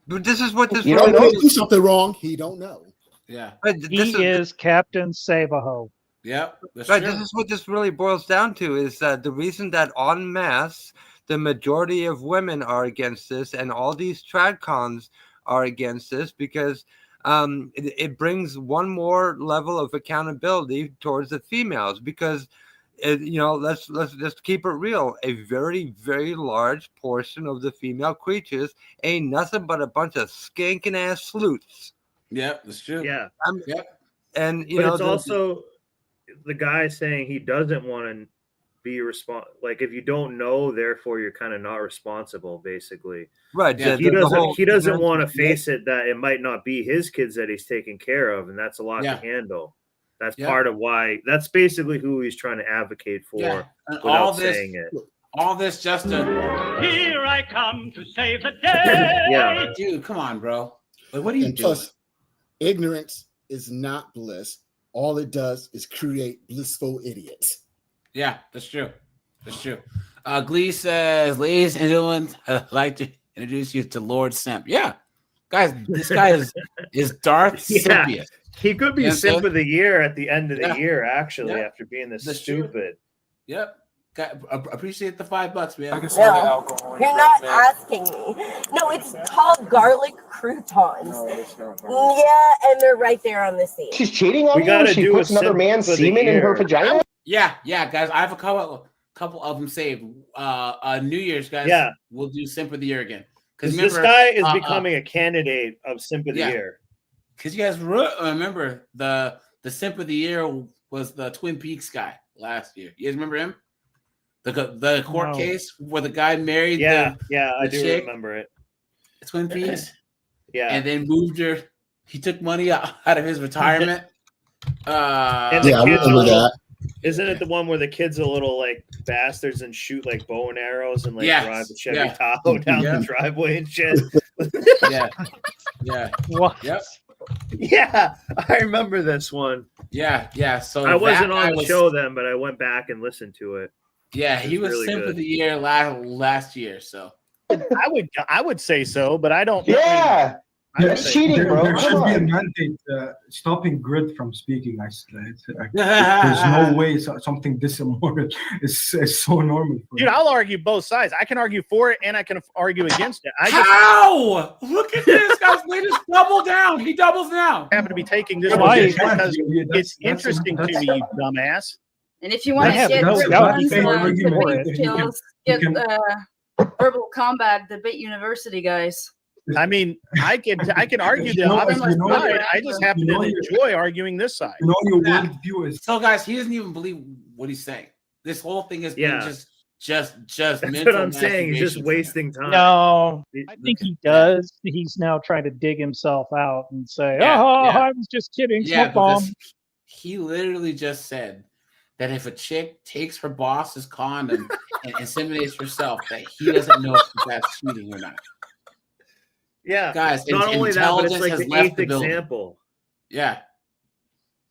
But this is what this You don't know. Do something wrong. He don't know. Yeah. He is Captain Save-A-Ho. Yep. That's Right, true. this is what this really boils down to is that the reason that en masse, the majority of women are against this and all these Tradcons are against this because it brings one more level of accountability towards the females because, let's just keep it real. A very, very large portion of the female creatures ain't nothing but a bunch of skanking ass sleuths. Yep, that's true. Yeah. Yep. And, It's also the guy saying he doesn't want to be responsible. Like if you don't know, therefore you're kind of not responsible, basically. Right. Yeah, he doesn't want to face it that it might not be his kids that he's taking care of, and that's a lot to handle. That's part of why. That's basically who he's trying to advocate for without saying it. All this just to Here I come to save the day. Yeah, dude, come on, bro. Like, what are you And doing? plus, ignorance is not bliss. All it does is create blissful idiots. Yeah, that's true. That's true. Glee says, ladies and gentlemen, I'd like to introduce you to Lord Simp. Yeah. Guys, this guy is Darth Simpius. He could be Simp of the Year at the end of the year, actually, Yeah. after being this That's stupid. true. Yep. Appreciate the $5, man. No, you're not asking me. No, it's called garlic croutons. Yeah, and they're right there on the scene. She's cheating on you? She puts another man's semen in her vagina? Yeah, guys. I have a couple of them saved. New Year's, guys. Yeah. We'll do Simp of the Year again. Because this guy is becoming a candidate of Simp of the Year. Because you guys remember the Simp of the Year was the Twin Peaks guy last year. You guys remember him? The court case where the guy married I the do chick, remember it. Twin Peaks. Yeah. And then moved her. He took money out of his retirement. And the kids are little, isn't it the one where the kids are little like bastards and shoot like bow and arrows and like drive the Chevy Tahoe down the driveway and shit? Yeah. What? Yep. Yeah, I remember this one. Yeah. So I wasn't that on the show then, but I went back and listened to it. Yeah, he was really Simp good. of the Year last year. So I would say so, but I don't. Yeah. That's cheating, There should be a mandate stopping Grid from speaking. There's no way something this immoral is so normal. Dude, I'll argue both sides. I can argue for it and I can argue against it. How? Look at this, guys. They just double down. He doubles down. I happen to be taking this Why? position because it's interesting to me, you dumbass. And if you want to get Verbal Combat Debate University, guys. I mean, I can argue the opposite side. I just happen to enjoy arguing this side. Your worldview is so, guys. He doesn't even believe what he's saying. This whole thing is just. That's mental what I'm saying. He's just masturbation. wasting time. No, I think he does. He's now trying to dig himself out and say, Yeah, I was just kidding. Smoke bomb. because he literally just said that if a chick takes her boss's condom and inseminates herself, that he doesn't know if that's cheating or not. Yeah, Guys, not only that, but it's intelligence like has the left eighth the building. example. Yeah.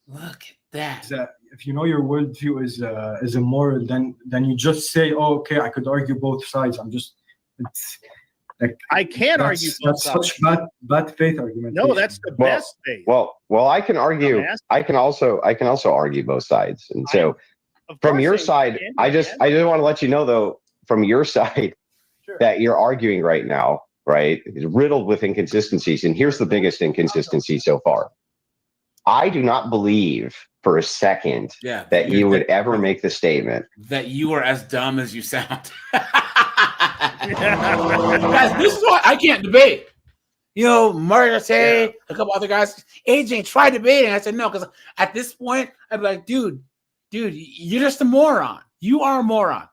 Look at that. if you know your worldview is immoral, then you just say, "Oh, okay, I could argue both sides." Like, I can't argue both that's such bad faith argument. No, that's the best faith. Well, I can argue. I can also argue both sides. And so, from your side, I just want to let you know, though, from your side, that you're arguing right now, right, is riddled with inconsistencies. And here's the biggest inconsistency so far. I do not believe for a second that you would ever make the statement that you are as dumb as you sound. Guys, this is what I can't debate. You know, Marty, a couple other guys, AJ tried debating. I said no, because at this point, I'd be like, dude, you're just a moron. You are a moron.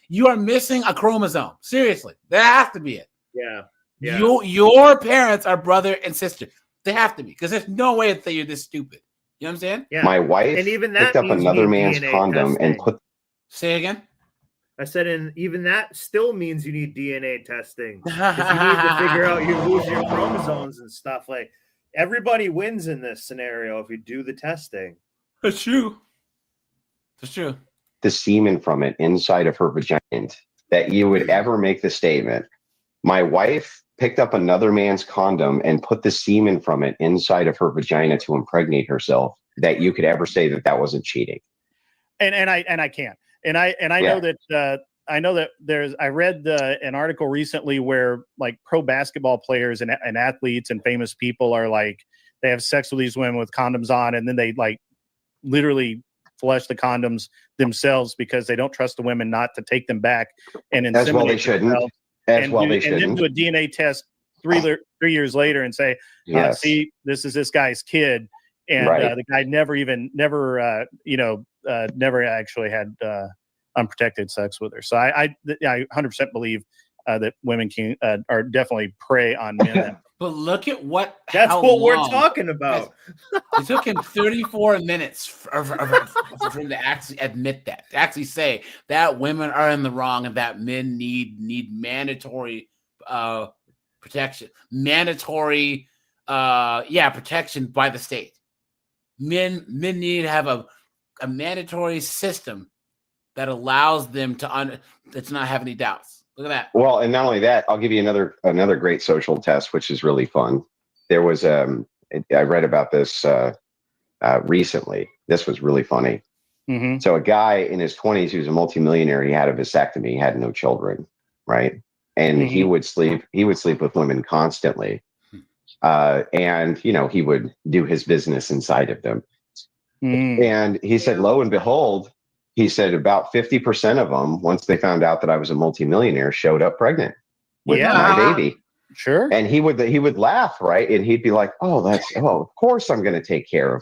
You are missing a chromosome. Seriously, that has to be it. Yeah. Your parents are brother and sister. They have to be, because there's no way that you're this stupid. You know what I'm saying? Yeah. My wife and even that picked up another man's DNA condom testing. and put. Say again. I said, and even that still means you need DNA testing. 'Cause you need to figure out who's your chromosomes and stuff. Like, everybody wins in this scenario if you do the testing. That's true. That's true. The semen from it inside of her vagina, that you would ever make the statement, my wife picked up another man's condom and put the semen from it inside of her vagina to impregnate herself, that you could ever say that wasn't cheating. And I can't. And I know that I read an article recently where like pro basketball players and athletes and famous people are like, they have sex with these women with condoms on, and then they like literally flush the condoms themselves because they don't trust the women not to take them back and inseminate As well they shouldn't. And then do a DNA test 3 years later and say, see, this is this guy's kid. And the guy never actually had unprotected sex with her. So I 100% believe that women are definitly prey on men. But look at that's what we're talking about. It took him 34 minutes for him to actually admit that, to actually say that women are in the wrong and that men need mandatory protection, protection by the state. Men need to have a mandatory system that allows them to not have any doubts. Look at that. Well, and not only that, I'll give you another great social test, which is really fun. There was I read about this recently. This was really funny. Mm-hmm. So a guy in his 20s who's a multimillionaire, he had a vasectomy, he had no children, right? And he would sleep with women constantly. And he would do his business inside of them. And he said, lo and behold, he said about 50% of them, once they found out that I was a multimillionaire, showed up pregnant with my baby. Sure. And he would laugh, right? And he'd be like, of course I'm going to take care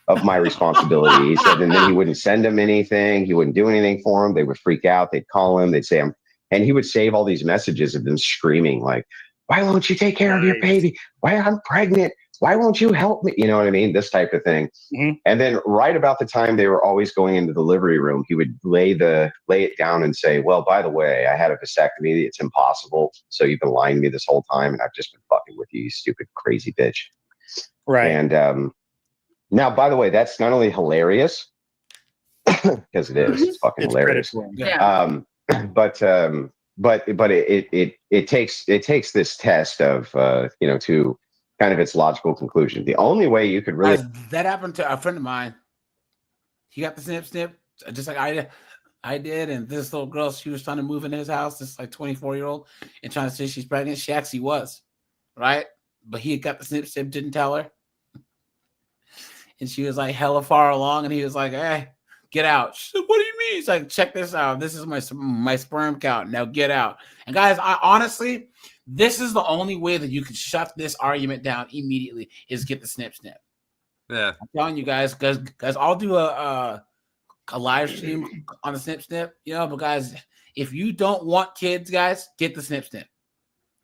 of my responsibility. He said, and then he wouldn't send them anything. He wouldn't do anything for them. They would freak out. They'd call him. They'd say, and he would save all these messages of them screaming like, why won't you take care of your baby? Why I'm pregnant? Why won't you help me? You know what I mean? This type of thing. Mm-hmm. And then right about the time they were always going into the delivery room, he would lay it down and say, well, by the way, I had a vasectomy. It's impossible. So you've been lying to me this whole time. And I've just been fucking with you stupid, crazy bitch. Right. And now, by the way, that's not only hilarious, because it is. It's fucking hilarious. Yeah. But it takes this test of to kind of its logical conclusion. The only way you could really that happened to a friend of mine. He got the snip just like I did, and this little girl, she was trying to move into his house, this like 24-year-old, and trying to say she's pregnant. She actually was, right? But he had got the snip, didn't tell her, and she was like hella far along, and he was like, "Hey, get out." She said, "What do you mean?" He's like, "Check this out. This is my sperm count. Now get out." And guys, honestly, this is the only way that you can shut this argument down immediately is get the snip. Yeah, I'm telling you guys, I'll do a live stream on the snip. But guys, if you don't want kids, guys, get the snip.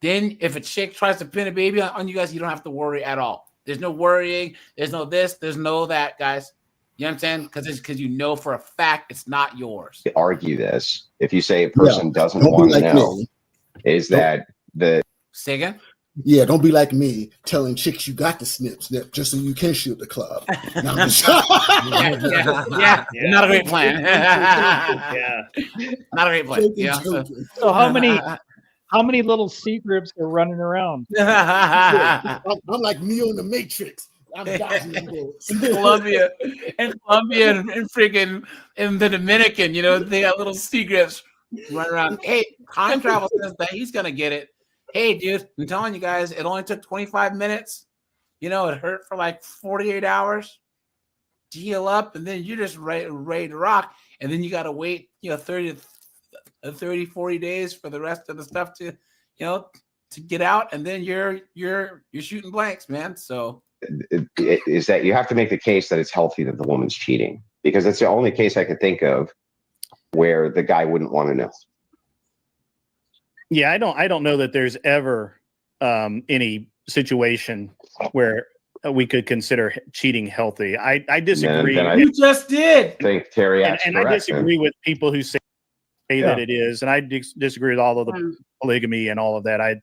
Then if a chick tries to pin a baby on you guys, you don't have to worry at all. There's no worrying. There's no this. There's no that, guys. You know what I'm saying? Because you know for a fact it's not yours. Argue this. If you say a person doesn't want to know, is that the say again? Yeah, don't be like me telling chicks you got the snip just so you can shoot the club. No, yeah. Not a great plan. Not a great plan. So How many little secrets are running around? I'm like Neo in the Matrix. I'm dodging them bullets. In Colombia, and freaking in the Dominican, they got little secrets running around. Hey, time travel says that he's gonna get it. Hey, dude, I'm telling you guys, it only took 25 minutes. It hurt for like 48 hours to heal up, and then you're just ready to rock. And then you got to wait, 30, 40 days for the rest of the stuff to, to get out, and then you're shooting blanks, man. So is that you have to make the case that it's healthy that the woman's cheating, because it's the only case I could think of where the guy wouldn't want to know. Yeah, I don't know that there's ever any situation where we could consider cheating healthy. I disagree. You just did. I think Terry, and I disagree with people who say that it is, and I disagree with all of the polygamy and all of that. I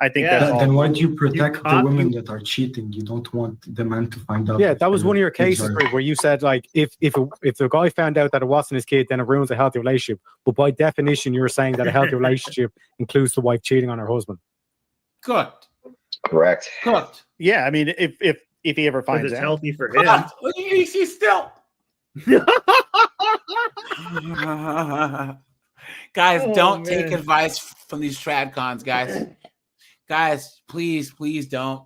think that's all. Then why do you protect the women that are cheating? You don't want the man to find out. Yeah, that was one of your cases, Greg, where you said like if the guy found out that it wasn't his kid, then it ruins a healthy relationship. But by definition, you're saying that a healthy relationship includes the wife cheating on her husband. Correct. Yeah, I mean, if he ever finds it's out, healthy for him. He's still. Guys, don't take advice from these Tradcons, guys. Guys, please don't.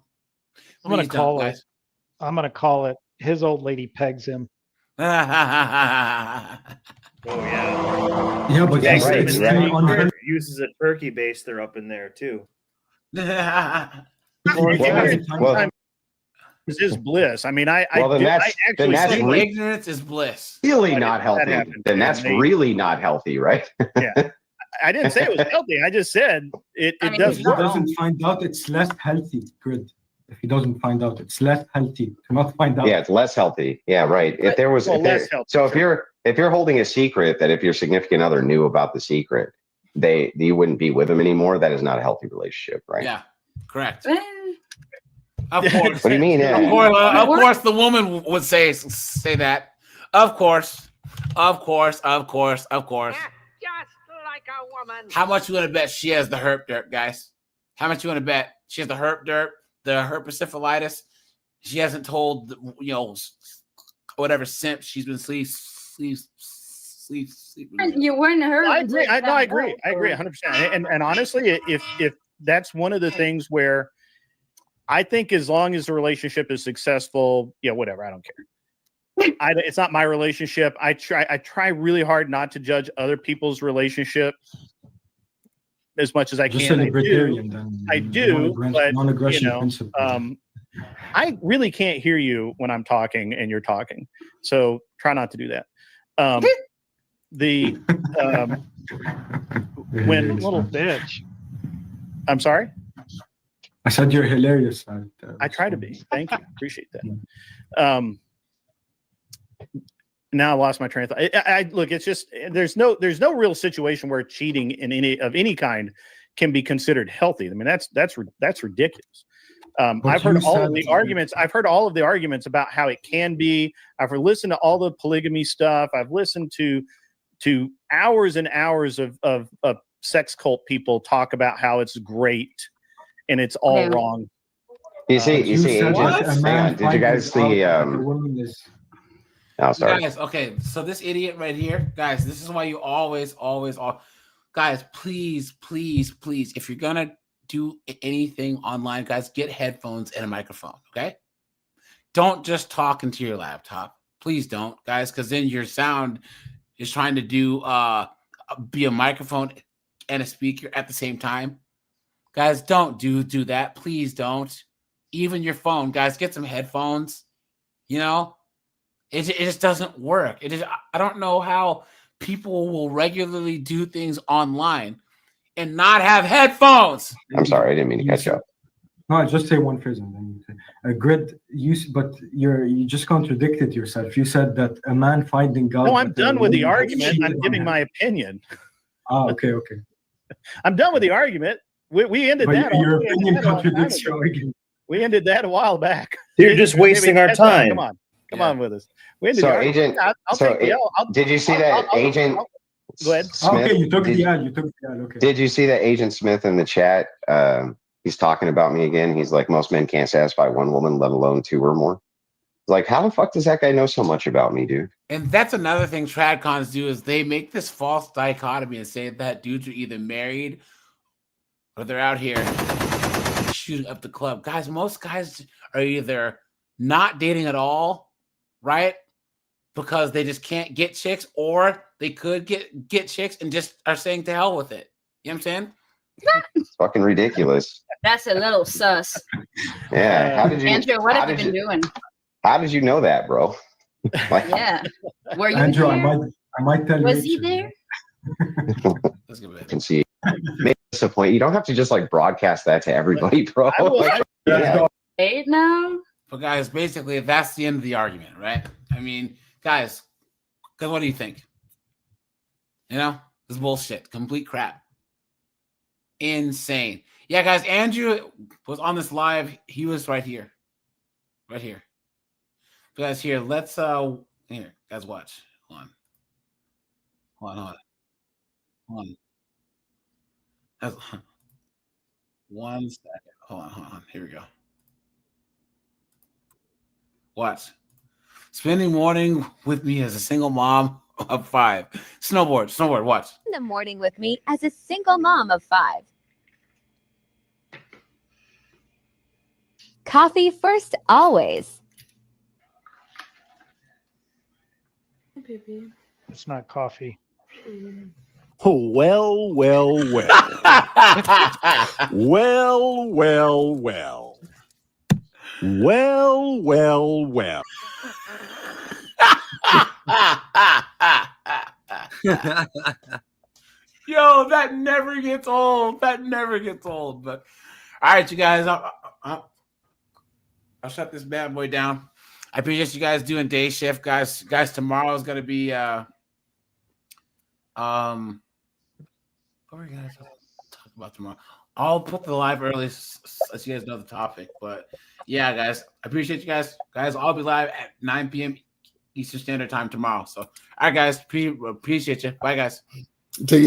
I'm gonna call it. I'm gonna call it. His old lady pegs him. Yeah, but right. Uses a turkey baster up in there too. This is bliss. I mean, ignorance is bliss. Really not healthy. Then that's really not healthy, right? Yeah. I didn't say it was healthy. I just said it doesn't If he doesn't find out, it's less healthy. Good. If he doesn't find out, it's less healthy to not find out. Yeah, it's less healthy. Yeah, right. If there was, if you're holding a secret that if your significant other knew about the secret, you wouldn't be with them anymore. That is not a healthy relationship, right? Yeah, correct. Of course. What do you mean? Of course, the woman would say that. Of course. Like a woman. How much you want to bet she has the herp derp, guys? How much you want to bet she has the herp derp, the herpetosyphilitis? She hasn't told, whatever simp she's been sleep. You weren't hurt. I agree. I agree 100%. And honestly, if that's one of the things where I think as long as the relationship is successful, whatever, I don't care. It's not my relationship. I try really hard not to judge other people's relationships as much as I can. I do, but I really can't hear you when I'm talking and you're talking. So try not to do that. When little bitch. I'm sorry. I said you're hilarious. I try to be. Thank you. Appreciate that. Now I lost my train of thought. Look, it's just there's no real situation where cheating in any kind can be considered healthy. I mean, that's ridiculous. I've heard all of the arguments. I've heard all of the arguments about how it can be. I've listened to all the polygamy stuff. I've listened to hours and hours of sex cult people talk about how it's great and it's all wrong. You see, Agent, hang on. Did you guys see? Oh, sorry. Guys, okay, so this idiot right here, guys, this is why you always, guys, please, if you're gonna do anything online, guys, get headphones and a microphone, okay? Don't just talk into your laptop. Please don't, guys, because then your sound is trying to be a microphone and a speaker at the same time. Guys, don't do that. Please don't. Even your phone, guys, get some headphones. It just doesn't work. I don't know how people will regularly do things online and not have headphones. I'm sorry, I didn't mean to catch up. No, just say one phrase and then you say Grid. But you just contradicted yourself. You said that a man finding God. No, I'm done with the argument. I'm giving my opinion. Okay. I'm done with the argument. We ended that. Your opinion contradicts your argument. We ended that a while back. You're just wasting our time. Come on with us. We ended so, Agent. Did you see that, Agent? Go ahead. Okay, you took the ad. You took the ad. Okay. Did you see that Agent Smith in the chat? He's talking about me again. He's like, most men can't satisfy one woman, let alone two or more. Like, how the fuck does that guy know so much about me, dude? And that's another thing Tradcons do is they make this false dichotomy and say that dudes are either married or they're out here shooting up the club. Guys, most guys are either not dating at all, right? Because they just can't get chicks, or they could get chicks and just are saying to hell with it. You know what I'm saying? It's fucking ridiculous. That's a little sus. Yeah. How did you, Andrew, what have you been doing? How did you know that, bro? Like, Yeah. Were you Andrew, there? I might tell you. Was he there? I can see. Make this a point. You don't have to just like broadcast that to everybody, bro. Yeah. Eight now? But guys, basically, that's the end of the argument, right? I mean, guys, because what do you think? You know, this is bullshit, complete crap, insane. Yeah, guys, Andrew was on this live. He was right here, right here. So guys, here, let's here, guys, watch. Hold on. One second. Hold on. Here we go. Watch. Spending morning with me as a single mom of 5. Snowboard, watch. In the morning with me as a single mom of 5. Coffee first, always. It's not coffee. Oh, well. Well. Yo, that never gets old. But all right, you guys, I'll shut this bad boy down. I appreciate you guys doing day shift, guys. Tomorrow is gonna be what are we gonna talk about tomorrow? I'll put the live early so you guys know the topic. But yeah, guys, I appreciate you guys. Guys, I'll be live at 9 p.m. Eastern Standard Time tomorrow. So, all right, guys, appreciate you. Bye, guys. Take it.